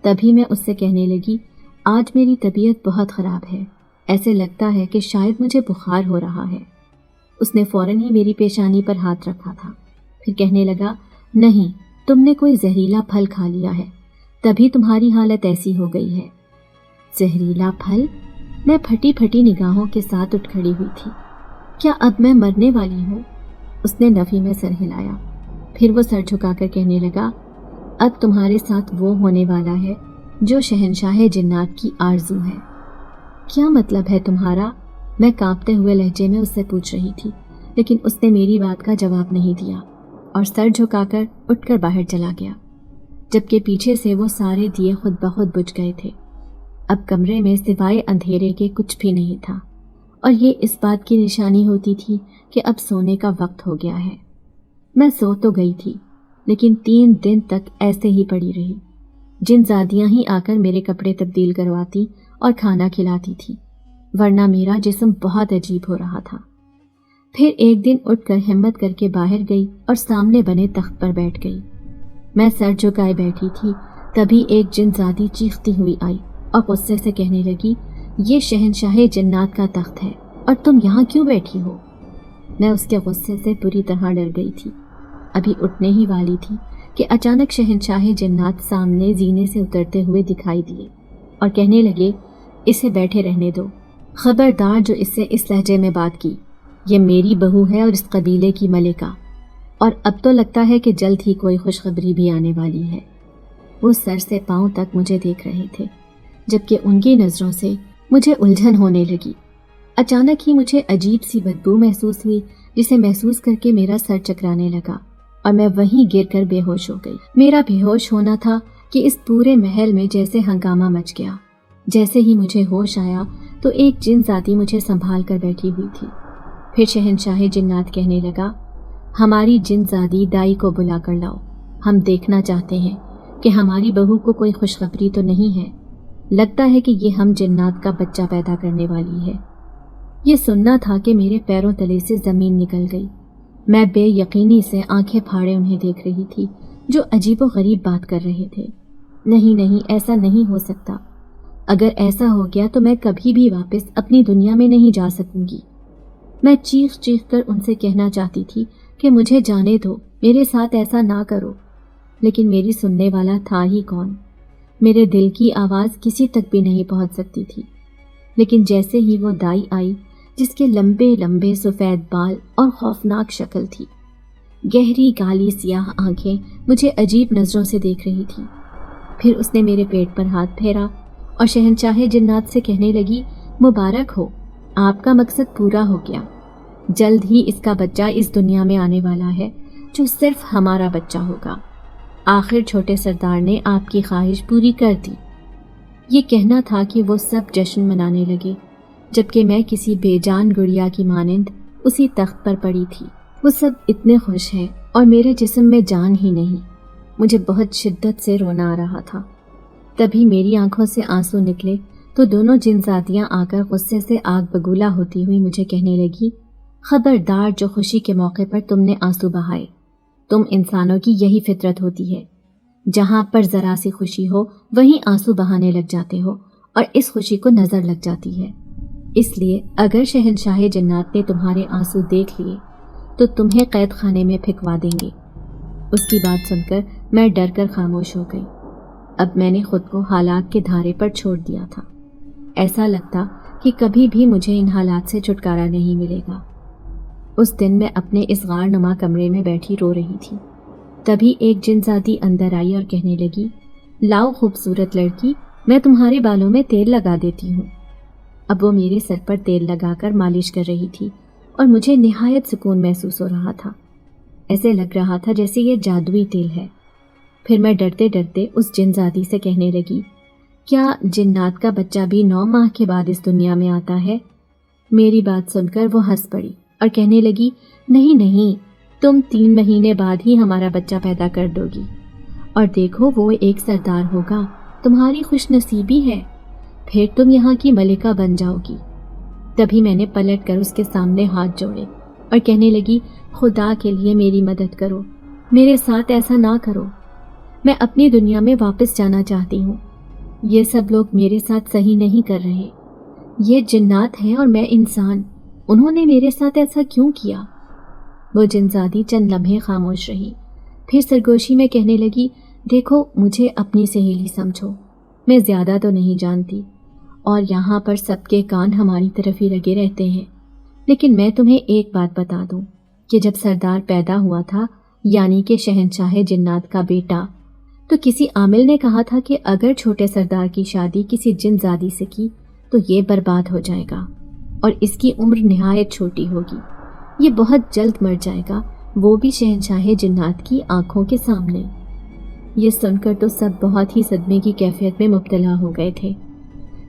تبھی میں اس سے کہنے لگی، آج میری طبیعت بہت خراب ہے، ایسے لگتا ہے کہ شاید مجھے بخار ہو رہا ہے۔ اس نے فوراً ہی میری پیشانی پر ہاتھ رکھا تھا، پھر کہنے لگا، نہیں، تم نے کوئی زہریلا پھل کھا لیا ہے، تبھی تمہاری حالت ایسی ہو گئی ہے۔ زہریلا پھل؟ میں پھٹی پھٹی نگاہوں کے ساتھ اٹھ کھڑی ہوئی تھی۔ کیا اب میں مرنے والی ہوں؟ اس نے نفی میں سر ہلایا، پھر وہ سر جھکا کر کہنے لگا، اب تمہارے ساتھ وہ ہونے والا ہے جو شہنشاہ جنات کی آرزو ہے۔ کیا مطلب ہے تمہارا؟ میں کانپتے ہوئے لہجے میں اس سے پوچھ رہی تھی، لیکن اس نے میری بات کا جواب نہیں دیا اور سر جھکا کر اٹھ کر باہر چلا گیا، جبکہ پیچھے سے وہ سارے دیے خود بخود بجھ گئے تھے۔ اب کمرے میں سوائے اندھیرے کے کچھ بھی نہیں تھا، اور یہ اس بات کی نشانی ہوتی تھی کہ اب سونے کا وقت ہو گیا ہے۔ میں سو تو گئی تھی، لیکن 3 دن تک ایسے ہی پڑی رہی۔ جن زادیاں ہی آ کر میرے کپڑے تبدیل کرواتی اور کھانا کھلاتی تھی، ورنہ میرا جسم بہت عجیب ہو رہا تھا۔ پھر ایک دن اٹھ کر ہمت کر کے باہر گئی اور سامنے بنے تخت پر بیٹھ گئی۔ میں سر جھکائے بیٹھی تھی، تبھی ایک جن زادی چیختی ہوئی آئی اور غصے سے کہنے لگی، یہ شہنشاہ جنات کا تخت ہے اور تم یہاں کیوں بیٹھی ہو؟ میں اس کے غصے سے بری طرح ڈر گئی تھی۔ ابھی اٹھنے ہی والی تھی کہ اچانک شہنشاہ جنات سامنے زینے سے اترتے ہوئے دکھائی دیے اور کہنے لگے، اسے بیٹھے رہنے دو، خبردار جو اس سے اس لہجے میں بات کی، یہ میری بہو ہے اور اس قبیلے کی ملکہ، اور اب تو لگتا ہے کہ جلد ہی کوئی خوشخبری بھی آنے والی ہے۔ وہ سر سے پاؤں تک مجھے دیکھ رہے تھے، جبکہ ان کی نظروں سے مجھے الجھن ہونے لگی۔ اچانک ہی مجھے عجیب سی بدبو محسوس ہوئی جسے محسوس کر کے میرا سر چکرانے لگا اور میں وہیں گر کر بے ہوش ہو گئی۔ میرا بے ہوش ہونا تھا کہ اس پورے محل میں جیسے ہنگامہ مچ گیا۔ جیسے ہی مجھے ہوش آیا تو ایک جن ذاتی مجھے سنبھال کر بیٹھی ہوئی تھی۔ پھر شہنشاہ جنات کہنے لگا، ہماری جن زادی دائی کو بلا کر لاؤ، ہم دیکھنا چاہتے ہیں کہ ہماری بہو کو کوئی خوشخبری تو نہیں ہے، لگتا ہے کہ یہ ہم جنات کا بچہ پیدا کرنے والی ہے۔ یہ سننا تھا کہ میرے پیروں تلے سے زمین نکل گئی۔ میں بے یقینی سے آنکھیں پھاڑے انہیں دیکھ رہی تھی جو عجیب و غریب بات کر رہے تھے۔ نہیں، ایسا نہیں ہو سکتا۔ اگر ایسا ہو گیا تو میں کبھی بھی واپس اپنی دنیا میں نہیں جا سکوں گی۔ میں چیخ کر ان سے کہنا چاہتی تھی کہ مجھے جانے دو، میرے ساتھ ایسا نہ کرو، لیکن میری سننے والا تھا ہی کون؟ میرے دل کی آواز کسی تک بھی نہیں پہنچ سکتی تھی۔ لیکن جیسے ہی وہ دائی آئی جس کے لمبے لمبے سفید بال اور خوفناک شکل تھی، گہری کالی سیاہ آنکھیں مجھے عجیب نظروں سے دیکھ رہی تھی، پھر اس نے میرے پیٹ پر ہاتھ پھیرا اور شہنشاہ جنات سے کہنے لگی، مبارک ہو، آپ کا مقصد پورا ہو گیا۔ جلد ہی اس کا بچہ اس دنیا میں آنے والا ہے جو صرف ہمارا بچہ ہوگا۔ آخر چھوٹے سردار نے آپ کی خواہش پوری کر دی۔ یہ کہنا تھا کہ وہ سب جشن منانے لگے، جبکہ میں کسی بے جان گڑیا کی مانند اسی تخت پر پڑی تھی۔ وہ سب اتنے خوش ہیں اور میرے جسم میں جان ہی نہیں۔ مجھے بہت شدت سے رونا آ رہا تھا۔ تبھی میری آنکھوں سے آنسو نکلے تو دونوں جنزادیاں آ کر غصے سے آگ بگولا ہوتی ہوئی مجھے کہنے لگی، خبردار جو خوشی کے موقع پر تم نے آنسو بہائے۔ تم انسانوں کی یہی فطرت ہوتی ہے، جہاں پر ذرا سی خوشی ہو وہیں آنسو بہانے لگ جاتے ہو اور اس خوشی کو نظر لگ جاتی ہے۔ اس لیے اگر شہنشاہ جنات نے تمہارے آنسو دیکھ لیے تو تمہیں قید خانے میں پھینکوا دیں گے۔ اس کی بات سن کر میں ڈر کر خاموش ہو گئی۔ اب میں نے خود کو حالات کے دھارے پر چھوڑ دیا تھا۔ ایسا لگتا کہ کبھی بھی مجھے ان حالات سے چھٹکارا نہیں ملے گا۔ اس دن میں اپنے اس غار نما کمرے میں بیٹھی رو رہی تھی۔ تبھی ایک جنزادی اندر آئی اور کہنے لگی، لاؤ خوبصورت لڑکی، میں تمہارے بالوں میں تیل لگا دیتی ہوں۔ اب وہ میرے سر پر تیل لگا کر مالش کر رہی تھی اور مجھے نہایت سکون محسوس ہو رہا تھا۔ ایسے لگ رہا تھا جیسے یہ جادوئی تیل ہے۔ پھر میں ڈرتے ڈرتے اس جنزادی سے کہنے لگی، کیا جنات کا بچہ بھی 9 ماہ کے بعد اس دنیا میں آتا ہے؟ میری بات سن کر وہ ہنس پڑی اور کہنے لگی، نہیں، تم 3 مہینے بعد ہی ہمارا بچہ پیدا کر دو گی، اور دیکھو وہ ایک سردار ہوگا، تمہاری خوش نصیبی ہے، پھر تم یہاں کی ملکہ بن جاؤ گی۔ تبھی میں نے پلٹ کر اس کے سامنے ہاتھ جوڑے اور کہنے لگی، خدا کے لیے میری مدد کرو، میرے ساتھ ایسا نہ کرو، میں اپنی دنیا میں واپس جانا چاہتی ہوں۔ یہ سب لوگ میرے ساتھ صحیح نہیں کر رہے، یہ جنات ہیں اور میں انسان، انہوں نے میرے ساتھ ایسا کیوں کیا؟ وہ جنزادی چند لمحے خاموش رہی، پھر سرگوشی میں کہنے لگی، دیکھو مجھے اپنی سہیلی سمجھو، میں زیادہ تو نہیں جانتی اور یہاں پر سب کے کان ہماری طرف ہی لگے رہتے ہیں، لیکن میں تمہیں ایک بات بتا دوں کہ جب سردار پیدا ہوا تھا، یعنی کہ شہنشاہ جنات کا بیٹا، تو کسی عامل نے کہا تھا کہ اگر چھوٹے سردار کی شادی کسی جنزادی سے کی تو یہ برباد ہو جائے گا اور اس کی عمر نہایت چھوٹی ہوگی، یہ بہت جلد مر جائے گا، وہ بھی شہنشاہ جنات کی آنکھوں کے سامنے۔ یہ سن کر تو سب بہت ہی صدمے کی کیفیت میں مبتلا ہو گئے تھے،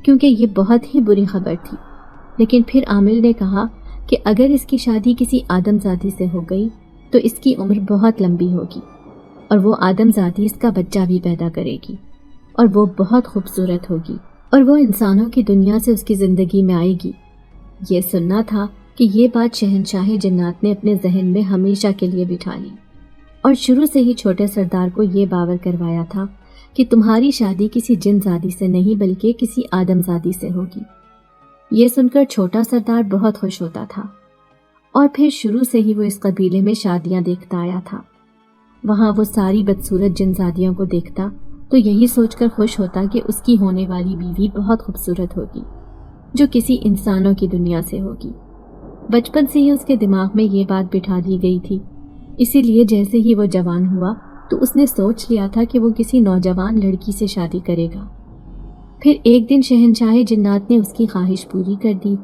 کیونکہ یہ بہت ہی بری خبر تھی۔ لیکن پھر عامل نے کہا کہ اگر اس کی شادی کسی آدم زادی سے ہو گئی تو اس کی عمر بہت لمبی ہوگی اور وہ آدم زادی اس کا بچہ بھی پیدا کرے گی اور وہ بہت خوبصورت ہوگی اور وہ انسانوں کی دنیا سے اس کی زندگی میں آئے گی۔ یہ سننا تھا کہ یہ بات شہنشاہ جنات نے اپنے ذہن میں ہمیشہ کے لیے بٹھا لی اور شروع سے ہی چھوٹے سردار کو یہ باور کروایا تھا کہ تمہاری شادی کسی جن زادی سے نہیں بلکہ کسی آدم زادی سے ہوگی۔ یہ سن کر چھوٹا سردار بہت خوش ہوتا تھا اور پھر شروع سے ہی وہ اس قبیلے میں شادیاں دیکھتا آیا تھا۔ وہاں وہ ساری بدصورت جن زادیوں کو دیکھتا تو یہی سوچ کر خوش ہوتا کہ اس کی ہونے والی بیوی بہت خوبصورت ہوگی جو کسی انسانوں کی دنیا سے ہوگی۔ بچپن سے ہی اس کے دماغ میں یہ بات بٹھا دی گئی تھی، اسی لیے جیسے ہی وہ جوان ہوا تو اس نے سوچ لیا تھا کہ وہ کسی نوجوان لڑکی سے شادی کرے گا۔ پھر ایک دن شہنشاہ جنات نے اس کی خواہش پوری کر دی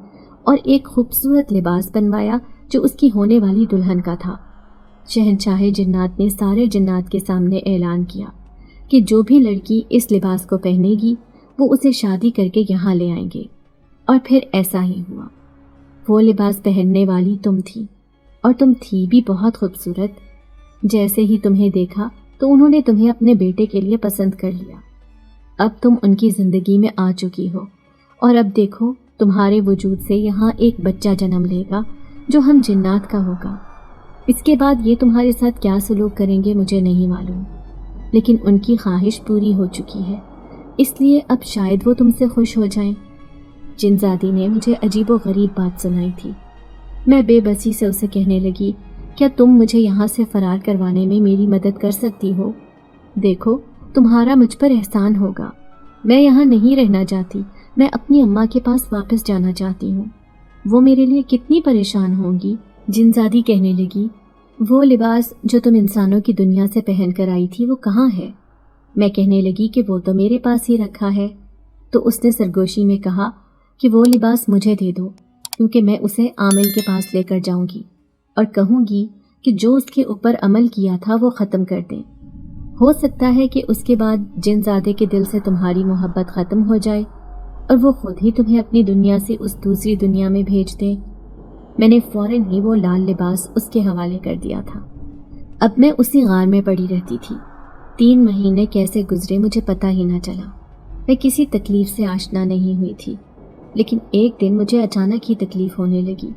اور ایک خوبصورت لباس بنوایا جو اس کی ہونے والی دلہن کا تھا۔ شہنشاہ جنات نے سارے جنات کے سامنے اعلان کیا کہ جو بھی لڑکی اس لباس کو پہنے گی وہ اسے شادی کر کے یہاں لے آئیں گے، اور پھر ایسا ہی ہوا۔ وہ لباس پہننے والی تم تھی اور تم تھی بھی بہت خوبصورت۔ جیسے ہی تمہیں دیکھا تو انہوں نے تمہیں اپنے بیٹے کے لیے پسند کر لیا۔ اب تم ان کی زندگی میں آ چکی ہو اور اب دیکھو تمہارے وجود سے یہاں ایک بچہ جنم لے گا جو ہم جنات کا ہوگا۔ اس کے بعد یہ تمہارے ساتھ کیا سلوک کریں گے مجھے نہیں معلوم، لیکن ان کی خواہش پوری ہو چکی ہے، اس لیے اب شاید وہ تم سے خوش ہو جائیں۔ جنزادی نے مجھے عجیب و غریب بات سنائی تھی۔ میں بے بسی سے اسے کہنے لگی، کیا تم مجھے یہاں سے فرار کروانے میں میری مدد کر سکتی ہو؟ دیکھو، تمہارا مجھ پر احسان ہوگا، میں یہاں نہیں رہنا چاہتی، میں اپنی اماں کے پاس واپس جانا چاہتی ہوں، وہ میرے لیے کتنی پریشان ہوں گی۔ جنزادی کہنے لگی، وہ لباس جو تم انسانوں کی دنیا سے پہن کر آئی تھی وہ کہاں ہے؟ میں کہنے لگی کہ وہ تو میرے پاس ہی رکھا ہے۔ تو اس نے سرگوشی میں کہا کہ وہ لباس مجھے دے دو، کیونکہ میں اسے عامل کے پاس لے کر جاؤں گی اور کہوں گی کہ جو اس کے اوپر عمل کیا تھا وہ ختم کر دیں۔ ہو سکتا ہے کہ اس کے بعد جنزادے کے دل سے تمہاری محبت ختم ہو جائے اور وہ خود ہی تمہیں اپنی دنیا سے اس دوسری دنیا میں بھیج دے۔ میں نے فوراً ہی وہ لال لباس اس کے حوالے کر دیا تھا۔ اب میں اسی غار میں پڑی رہتی تھی۔ 3 مہینے کیسے گزرے مجھے پتہ ہی نہ چلا۔ میں کسی تکلیف سے آشنا نہیں ہوئی تھی، لیکن ایک دن مجھے اچانک ہی تکلیف ہونے لگی۔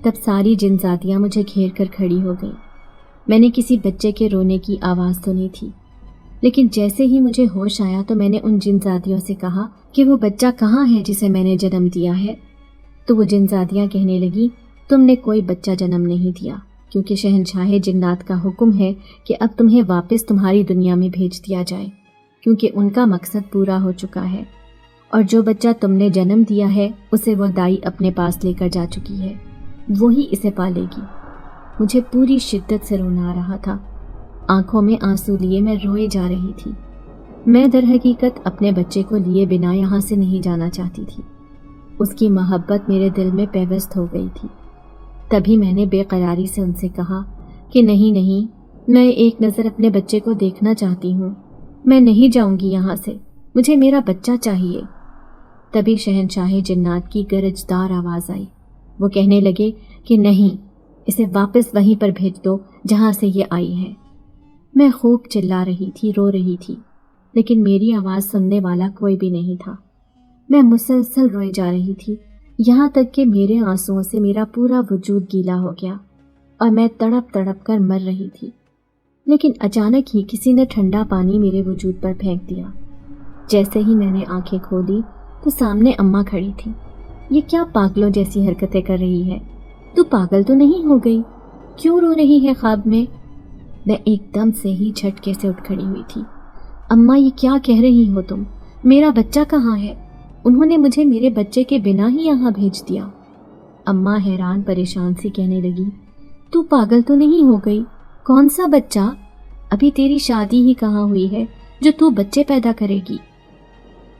تب ساری جنزادیاں مجھے گھیر کر کھڑی ہو گئیں۔ میں نے کسی بچے کے رونے کی آواز سنی تھی، لیکن جیسے ہی مجھے ہوش آیا تو میں نے ان جنزادیوں سے کہا کہ وہ بچہ کہاں ہے جسے میں نے جنم دیا ہے؟ تو وہ جنزادیاں کہنے لگی، تم نے کوئی بچہ جنم نہیں دیا، کیونکہ شہنشاہ جنات کا حکم ہے کہ اب تمہیں واپس تمہاری دنیا میں بھیج دیا جائے، کیونکہ ان کا مقصد پورا ہو چکا ہے، اور جو بچہ تم نے جنم دیا ہے اسے وہ دائی اپنے پاس لے کر جا چکی ہے، وہی اسے پالے گی۔ مجھے پوری شدت سے رونا آ رہا تھا، آنکھوں میں آنسو لیے میں روئے جا رہی تھی۔ میں در حقیقت اپنے بچے کو لیے بنا یہاں سے نہیں جانا چاہتی تھی، اس کی محبت میرے دل میں پیوست ہو گئی تھی۔ تبھی میں نے بے قراری سے ان سے کہا کہ نہیں، میں ایک نظر اپنے بچے کو دیکھنا چاہتی ہوں، میں نہیں جاؤں گی یہاں سے، مجھے میرا بچہ چاہیے۔ تبھی شہنشاہ جنات کی گرجدار آواز آئی۔ وہ کہنے لگے کہ نہیں، اسے واپس وہیں پر بھیج دو جہاں سے یہ آئی ہے۔ میں خوب چلا رہی تھی، رو رہی تھی، لیکن میری آواز سننے والا کوئی بھی نہیں تھا۔ میں مسلسل روئے جا رہی تھی، یہاں تک کہ میرے آنسوؤں سے میرا پورا وجود گیلا ہو گیا اور میں تڑپ تڑپ کر مر رہی تھی۔ لیکن اچانک ہی کسی نے ٹھنڈا پانی میرے وجود پر پھینک دیا۔ جیسے ہی میں نے آنکھیں کھولی تو سامنے اماں کھڑی تھی۔ یہ کیا پاگلوں جیسی حرکتیں کر رہی ہے؟ تو پاگل تو نہیں ہو گئی؟ کیوں رو رہی ہے خواب میں؟ میں ایک دم سے ہی جھٹکے سے اٹھ کھڑی ہوئی تھی۔ اماں، یہ کیا کہہ رہی ہو تم؟ میرا بچہ کہاں ہے؟ انہوں نے مجھے میرے بچے کے بنا ہی یہاں بھیج دیا۔ اماں حیران پریشان سی کہنے لگی، تو پاگل تو نہیں ہو گئی؟ کون سا بچہ؟ ابھی تیری شادی ہی کہاں ہوئی ہے جو تو بچے پیدا کرے گی؟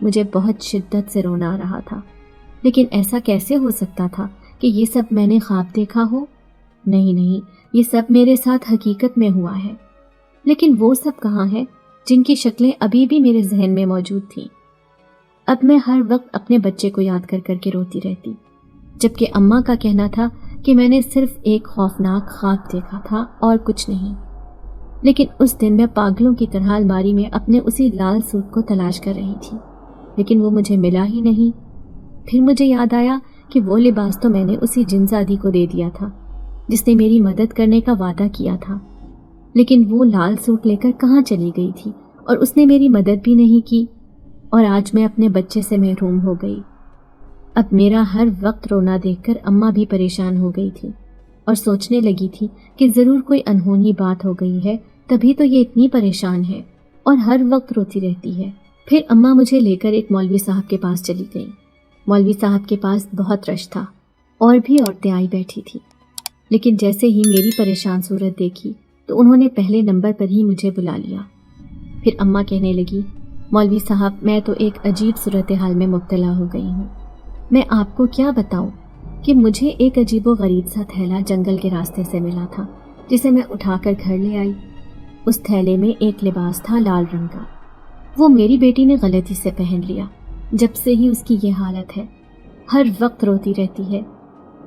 مجھے بہت شدت سے رونا آ رہا تھا، لیکن ایسا کیسے ہو سکتا تھا کہ یہ سب میں نے خواب دیکھا ہو؟ نہیں، یہ سب میرے ساتھ حقیقت میں ہوا ہے۔ لیکن وہ سب کہاں ہیں جن کی شکلیں ابھی بھی میرے ذہن میں موجود تھیں؟ اب میں ہر وقت اپنے بچے کو یاد کر کر کے روتی رہتی، جبکہ اماں کا کہنا تھا کہ میں نے صرف ایک خوفناک خواب دیکھا تھا اور کچھ نہیں۔ لیکن اس دن میں پاگلوں کی طرح الماری میں اپنے اسی لال سوٹ کو تلاش کر رہی تھی، لیکن وہ مجھے ملا ہی نہیں۔ پھر مجھے یاد آیا کہ وہ لباس تو میں نے اسی جنزادی کو دے دیا تھا جس نے میری مدد کرنے کا وعدہ کیا تھا، لیکن وہ لال سوٹ لے کر کہاں چلی گئی تھی اور اس نے میری مدد بھی نہیں کی، اور آج میں اپنے بچے سے محروم ہو گئی۔ اب میرا ہر وقت رونا دیکھ کر اماں بھی پریشان ہو گئی تھی اور سوچنے لگی تھی کہ ضرور کوئی انہونی بات ہو گئی ہے، تبھی تو یہ اتنی پریشان ہے اور ہر وقت روتی رہتی ہے۔ پھر اماں مجھے لے کر ایک مولوی صاحب کے پاس چلی گئی۔ مولوی صاحب کے پاس بہت رش تھا اور بھی عورتیں آئی بیٹھی تھی، لیکن جیسے ہی میری پریشان صورت دیکھی تو انہوں نے پہلے نمبر پر ہی مجھے بلا لیا۔ پھر اماں کہنے لگی، مولوی صاحب، میں تو ایک عجیب صورتحال میں مبتلا ہو گئی ہوں۔ میں آپ کو کیا بتاؤں کہ مجھے ایک عجیب و غریب سا تھیلا جنگل کے راستے سے ملا تھا، جسے میں اٹھا کر گھر لے آئی۔ اس تھیلے میں ایک لباس تھا لال رنگ کا، وہ میری بیٹی نے غلطی سے پہن لیا۔ جب سے ہی اس کی یہ حالت ہے، ہر وقت روتی رہتی ہے۔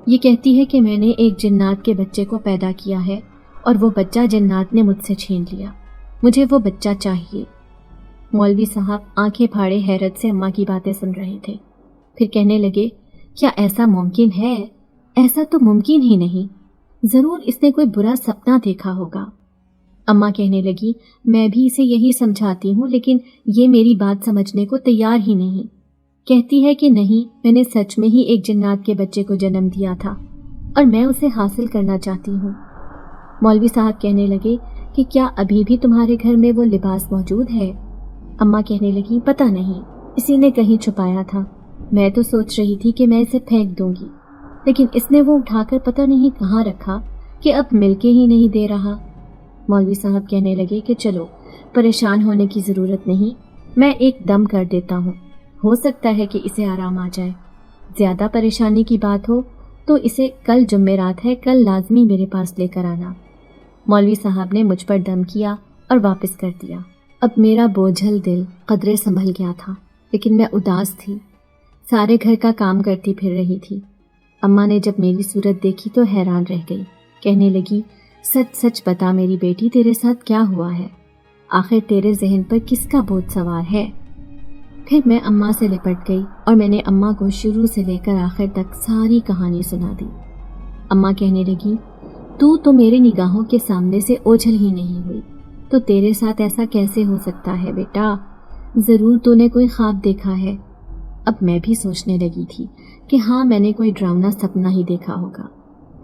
یہ کہتی ہے کہ میں نے ایک جنات کے بچے کو پیدا کیا ہے اور وہ بچہ جنات نے مجھ سے چھین لیا، مجھے وہ بچہ چاہیے۔ مولوی صاحب آنکھیں پھاڑے حیرت سے اماں کی باتیں سن رہے تھے، پھر کہنے لگے، کیا ایسا ممکن ہے؟ ایسا تو ممکن ہی نہیں، ضرور اس نے کوئی برا سپنا دیکھا ہوگا۔ اماں کہنے لگی، میں بھی اسے یہی سمجھاتی ہوں لیکن یہ میری بات سمجھنے کو تیار ہی نہیں۔ کہتی ہے کہ نہیں، میں نے سچ میں ہی ایک جنات کے بچے کو جنم دیا تھا اور میں اسے حاصل کرنا چاہتی ہوں۔ مولوی صاحب کہنے لگے کہ کیا ابھی بھی تمہارے گھر میں وہ لباس موجود ہے؟ اماں کہنے لگی، پتہ نہیں، اسی نے کہیں چھپایا تھا۔ میں تو سوچ رہی تھی کہ میں اسے پھینک دوں گی، لیکن اس نے وہ اٹھا کر پتہ نہیں کہاں رکھا کہ اب مل کے ہی نہیں دے رہا۔ مولوی صاحب کہنے لگے کہ چلو، پریشان ہونے کی ضرورت نہیں، میں ایک دم کر دیتا ہوں، ہو سکتا ہے کہ اسے آرام آ جائے۔ زیادہ پریشانی کی بات ہو تو اسے کل جمعرات ہے، کل لازمی میرے پاس لے کر آنا۔ مولوی صاحب نے مجھ پر دم کیا اور واپس کر دیا۔ اب میرا بوجھل دل قدرے سنبھل گیا تھا، لیکن میں اداس تھی، سارے گھر کا کام کرتی پھر رہی تھی۔ اماں نے جب میری صورت دیکھی تو حیران رہ گئی، کہنے لگی، سچ سچ بتا میری بیٹی، تیرے ساتھ کیا ہوا ہے؟ آخر تیرے ذہن پر کس کا بوجھ سوار ہے؟ پھر میں اماں سے لپٹ گئی اور میں نے اماں کو شروع سے لے کر آخر تک ساری کہانی سنا دی۔ اماں کہنے لگی، تو میرے نگاہوں کے سامنے سے اوجھل ہی نہیں ہوئی، تو تیرے ساتھ ایسا کیسے ہو سکتا ہے بیٹا؟ ضرور تو نے کوئی خواب دیکھا ہے۔ اب میں بھی سوچنے لگی تھی کہ ہاں، میں نے کوئی ڈراؤنا سپنا ہی دیکھا ہوگا،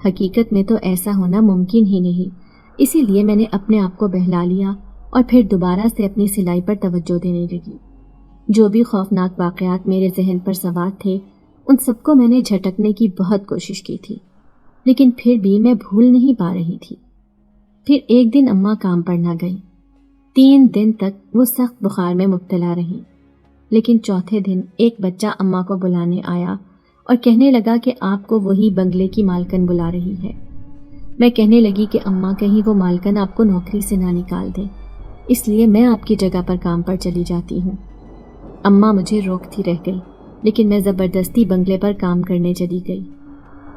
حقیقت میں تو ایسا ہونا ممکن ہی نہیں۔ اسی لیے میں نے اپنے آپ کو بہلا لیا اور پھر دوبارہ سے اپنی سلائی پر توجہ دینے لگی۔ جو بھی خوفناک واقعات میرے ذہن پر سوار تھے، ان سب کو میں نے جھٹکنے کی بہت کوشش کی تھی، لیکن پھر بھی میں بھول نہیں پا رہی تھی۔ پھر ایک دن اماں کام پر نہ گئی، 3 دن تک وہ سخت بخار میں مبتلا رہیں، لیکن چوتھے دن ایک بچہ اماں کو بلانے آیا اور کہنے لگا کہ آپ کو وہی بنگلے کی مالکن بلا رہی ہے۔ میں کہنے لگی کہ اماں، کہیں وہ مالکن آپ کو نوکری سے نہ نکال دے، اس لیے میں آپ کی جگہ پر کام پر چلی جاتی ہوں۔ اماں مجھے روکتی رہ گئی، لیکن میں زبردستی بنگلے پر کام کرنے چلی گئی۔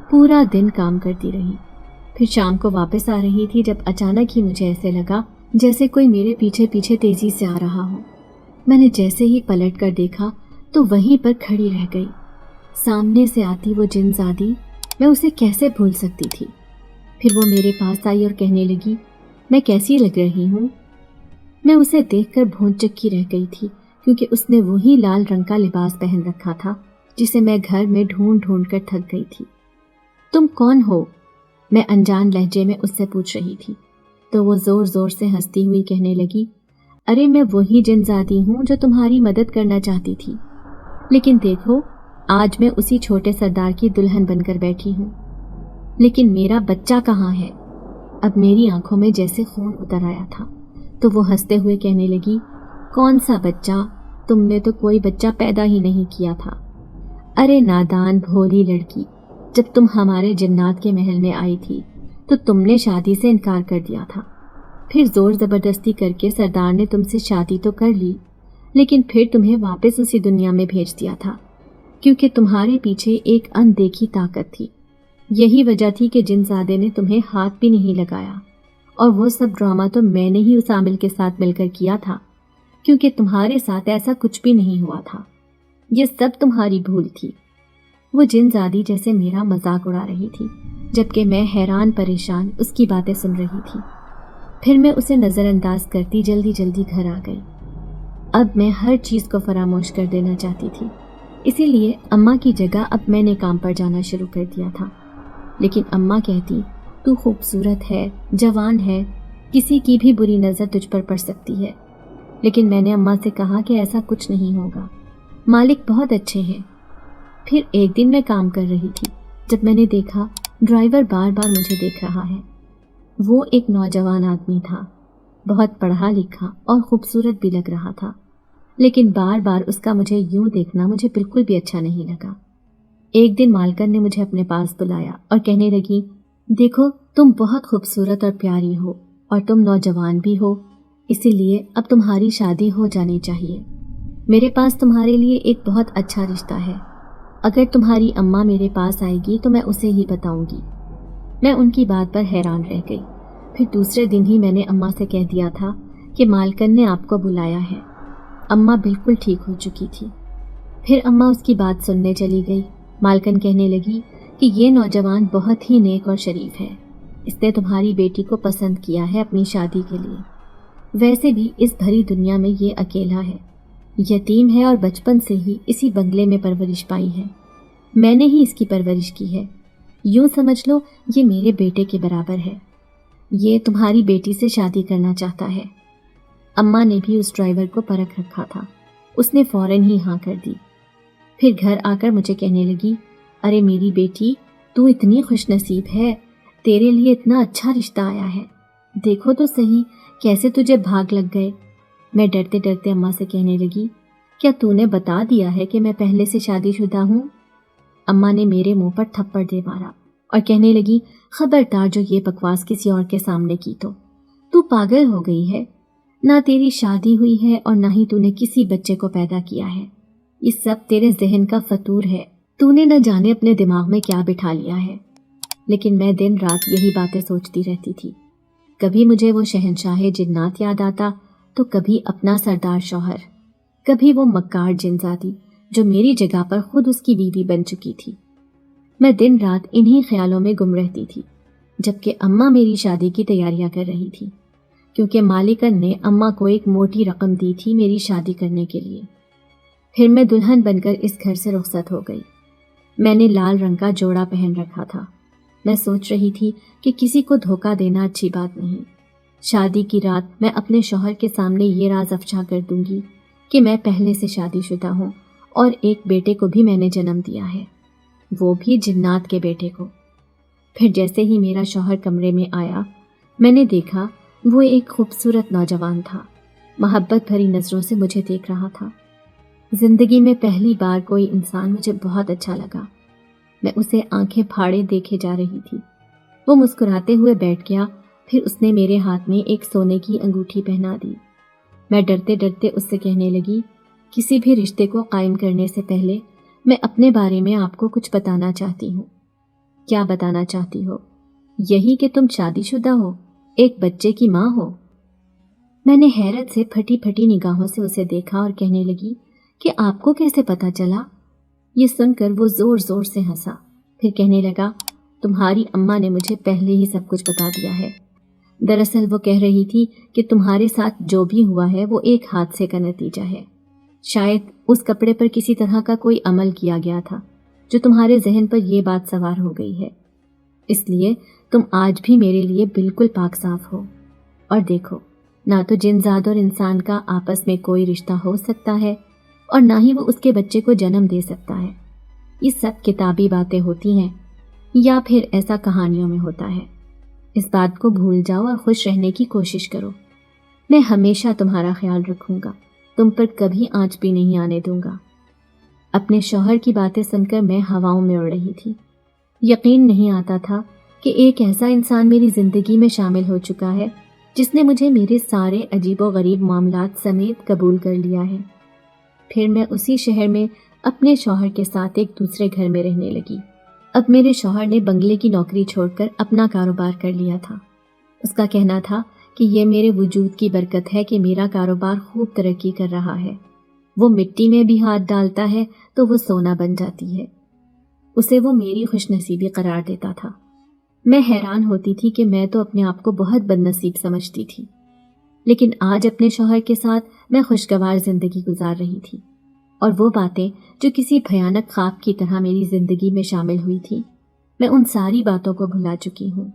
پورا دن کام کرتی رہی، پھر شام کو واپس آ رہی تھی جب اچانک ہی مجھے ایسے لگا جیسے کوئی میرے پیچھے پیچھے تیزی سے آ رہا ہو۔ میں نے جیسے ہی پلٹ کر دیکھا تو وہیں پر کھڑی رہ گئی، سامنے سے آتی وہ جن زادی، میں اسے کیسے بھول سکتی تھی؟ پھر وہ میرے پاس آئی اور کہنے لگی، میں کیسی لگ رہی ہوں؟ میں اسے دیکھ کر بھون چکی رہ گئی تھی، کیونکہ اس نے وہی لال رنگ کا لباس پہن رکھا تھا جسے میں گھر میں ڈھونڈ ڈھونڈ کر تھک گئی تھی۔ تم کون ہو؟ میں انجان لہجے میں اس سے پوچھ رہی تھی، تو وہ زور زور سے ہنستی ہوئی کہنے لگی، ارے میں وہی جن زادی ہوں جو تمہاری مدد کرنا چاہتی تھی، لیکن دیکھو آج میں اسی چھوٹے سردار کی دلہن بن کر بیٹھی ہوں، لیکن میرا بچہ کہاں ہے؟ اب میری آنکھوں میں جیسے خون اتر آیا تھا، تو وہ ہنستے ہوئے کہنے لگی، کون سا بچہ؟ تم نے تو کوئی بچہ پیدا ہی نہیں کیا تھا۔ ارے نادان بھولی لڑکی، جب تم ہمارے جنات کے محل میں آئی تھی تو تم نے شادی سے انکار کر دیا تھا، پھر زور زبردستی کر کے سردار نے تم سے شادی تو کر لی، لیکن پھر تمہیں واپس اسی دنیا میں بھیج دیا تھا، کیونکہ تمہارے پیچھے ایک اندیکھی طاقت تھی۔ یہی وجہ تھی کہ جن زادے نے تمہیں ہاتھ بھی نہیں لگایا، اور وہ سب ڈرامہ تو میں نے ہی اس عامل کے ساتھ مل کر کیا تھا، کیونکہ تمہارے ساتھ ایسا کچھ بھی نہیں ہوا تھا، یہ سب تمہاری بھول تھی۔ وہ جن زادی جیسے میرا مذاق اڑا رہی تھی، جبکہ میں حیران پریشان اس کی باتیں سن رہی تھی۔ پھر میں اسے نظر انداز کرتی جلدی جلدی گھر آ گئی۔ اب میں ہر چیز کو فراموش کر دینا چاہتی تھی، اسی لیے اماں کی جگہ اب میں نے کام پر جانا شروع کر دیا تھا۔ لیکن اماں کہتی، تو خوبصورت ہے، جوان ہے، کسی کی بھی بری نظر تجھ پر پڑ سکتی ہے، لیکن میں نے اماں سے کہا کہ ایسا کچھ نہیں ہوگا، مالک بہت اچھے ہیں۔ پھر ایک دن میں کام کر رہی تھی جب میں نے دیکھا ڈرائیور بار بار مجھے دیکھ رہا ہے۔ وہ ایک نوجوان آدمی تھا، بہت پڑھا لکھا اور خوبصورت بھی لگ رہا تھا، لیکن بار بار اس کا مجھے یوں دیکھنا مجھے بالکل بھی اچھا نہیں لگا۔ ایک دن مالکن نے مجھے اپنے پاس بلایا اور کہنے لگی، دیکھو تم بہت خوبصورت اور پیاری ہو، اور تم نوجوان بھی ہو، اسی لیے اب تمہاری شادی ہو جانی چاہیے۔ میرے پاس تمہارے لیے ایک بہت اچھا رشتہ ہے، اگر تمہاری اماں میرے پاس آئے گی تو میں اسے ہی بتاؤں گی۔ میں ان کی بات پر حیران رہ گئی۔ پھر دوسرے دن ہی میں نے اماں سے کہہ دیا تھا کہ مالکن نے آپ کو بلایا ہے۔ اماں بالکل ٹھیک ہو چکی تھی۔ پھر اماں اس کی بات سننے چلی گئی۔ مالکن کہنے لگی کہ یہ نوجوان بہت ہی نیک اور شریف ہے، اس نے تمہاری بیٹی کو پسند کیا ہے اپنی شادی کے لیے۔ ویسے بھی اس بھری دنیا میں یہ اکیلا ہے، یتیم ہے اور بچپن سے ہی اسی بنگلے میں پرورش پائی ہے۔ میں نے ہی اس کی پرورش کی ہے، یوں سمجھ لو یہ میرے بیٹے کے برابر ہے۔ یہ تمہاری بیٹی سے شادی کرنا چاہتا ہے۔ اماں نے بھی اس ڈرائیور کو پرکھ رکھا تھا، اس نے فوراً ہی ہاں کر دی۔ پھر گھر آ کر مجھے کہنے لگی، ارے میری بیٹی، تو اتنی خوش نصیب ہے، تیرے لیے اتنا اچھا رشتہ آیا ہے، دیکھو تو صحیح کیسے تجھے بھاگ لگ گئے۔ میں ڈرتے ڈرتے اماں سے کہنے لگی، کیا تو نے بتا دیا ہے کہ میں پہلے سے شادی شدہ ہوں؟ اماں نے میرے منہ پر تھپڑ دے مارا اور کہنے لگی، خبردار جو یہ بکواس کسی اور کے سامنے کی تو پاگل ہو گئی ہے، نہ تیری شادی ہوئی ہے اور نہ ہی تو نے کسی بچے کو پیدا کیا ہے، یہ سب تیرے ذہن کا فطور ہے، تو نے نہ جانے اپنے دماغ میں کیا بٹھا لیا ہے۔ لیکن میں دن رات یہی باتیں سوچتی رہتی تھی، کبھی مجھے وہ شہنشاہ جنات یاد آتا تو کبھی اپنا سردار شوہر، کبھی وہ مکار جنزادی جو میری جگہ پر خود اس کی بیوی بن چکی تھی۔ میں دن رات انہی خیالوں میں گم رہتی تھی، جبکہ اماں میری شادی کی تیاریاں کر رہی تھی، کیونکہ مالکن نے اماں کو ایک موٹی رقم دی تھی میری شادی کرنے کے لیے۔ پھر میں دلہن بن کر اس گھر سے رخصت ہو گئی۔ میں نے لال رنگ کا جوڑا پہن رکھا تھا۔ میں سوچ رہی تھی کہ کسی کو دھوکہ دینا اچھی بات نہیں۔ شادی کی رات میں اپنے شوہر کے سامنے یہ راز افشا کر دوں گی کہ میں پہلے سے شادی شدہ ہوں اور ایک بیٹے کو بھی میں نے جنم دیا ہے، وہ بھی جنات کے بیٹے کو۔ پھر جیسے ہی میرا شوہر کمرے میں آیا، میں نے دیکھا وہ ایک خوبصورت نوجوان تھا، محبت بھری نظروں سے مجھے دیکھ رہا تھا۔ زندگی میں پہلی بار کوئی انسان مجھے بہت اچھا لگا۔ میں اسے آنکھیں پھاڑے دیکھے جا رہی تھی۔ وہ مسکراتے ہوئے بیٹھ گیا، پھر اس نے میرے ہاتھ میں ایک سونے کی انگوٹھی پہنا دی۔ میں ڈرتے ڈرتے اس سے کہنے لگی، کسی بھی رشتے کو قائم کرنے سے پہلے میں اپنے بارے میں آپ کو کچھ بتانا چاہتی ہوں۔ کیا بتانا چاہتی ہو؟ یہی کہ تم شادی شدہ ہو، ایک بچے کی ماں ہو۔ میں نے حیرت سے پھٹی پھٹی نگاہوں سے اسے دیکھا اور کہنے لگی کہ آپ کو کیسے پتا چلا؟ یہ سن کر وہ زور زور سے ہنسا، پھر کہنے لگا، تمہاری اماں نے مجھے پہلے ہی سب کچھ بتا دیا ہے۔ دراصل وہ کہہ رہی تھی کہ تمہارے ساتھ جو بھی ہوا ہے وہ ایک حادثے کا نتیجہ ہے، شاید اس کپڑے پر کسی طرح کا کوئی عمل کیا گیا تھا جو تمہارے ذہن پر یہ بات سوار ہو گئی ہے، اس لیے تم آج بھی میرے لیے بالکل پاک صاف ہو۔ اور دیکھو، نہ تو جنزاد اور انسان کا آپس میں کوئی رشتہ ہو سکتا ہے اور نہ ہی وہ اس کے بچے کو جنم دے سکتا ہے۔ یہ سب کتابی باتیں ہوتی ہیں یا پھر ایسا کہانیوں میں ہوتا ہے۔ اس بات کو بھول جاؤ اور خوش رہنے کی کوشش کرو۔ میں ہمیشہ تمہارا خیال رکھوں گا، تم پر کبھی آنچ بھی نہیں آنے دوں گا۔ اپنے شوہر کی باتیں سن کر میں ہواؤں میں اڑ رہی تھی۔ یقین نہیں آتا تھا کہ ایک ایسا انسان میری زندگی میں شامل ہو چکا ہے جس نے مجھے میرے سارے عجیب و غریب معاملات سمیت قبول کر لیا ہے۔ پھر میں اسی شہر میں اپنے شوہر کے ساتھ ایک دوسرے گھر میں رہنے لگی۔ اب میرے شوہر نے بنگلے کی نوکری چھوڑ کر اپنا کاروبار کر لیا تھا۔ اس کا کہنا تھا کہ یہ میرے وجود کی برکت ہے کہ میرا کاروبار خوب ترقی کر رہا ہے۔ وہ مٹی میں بھی ہاتھ ڈالتا ہے تو وہ سونا بن جاتی ہے۔ اسے وہ میری خوش نصیبی قرار دیتا تھا۔ میں حیران ہوتی تھی کہ میں تو اپنے آپ کو بہت بد نصیب سمجھتی تھی، لیکن آج اپنے شوہر کے ساتھ میں خوشگوار زندگی گزار رہی تھی، اور وہ باتیں جو کسی بھیانک خواب کی طرح میری زندگی میں شامل ہوئی تھی، میں ان ساری باتوں کو بھلا چکی ہوں۔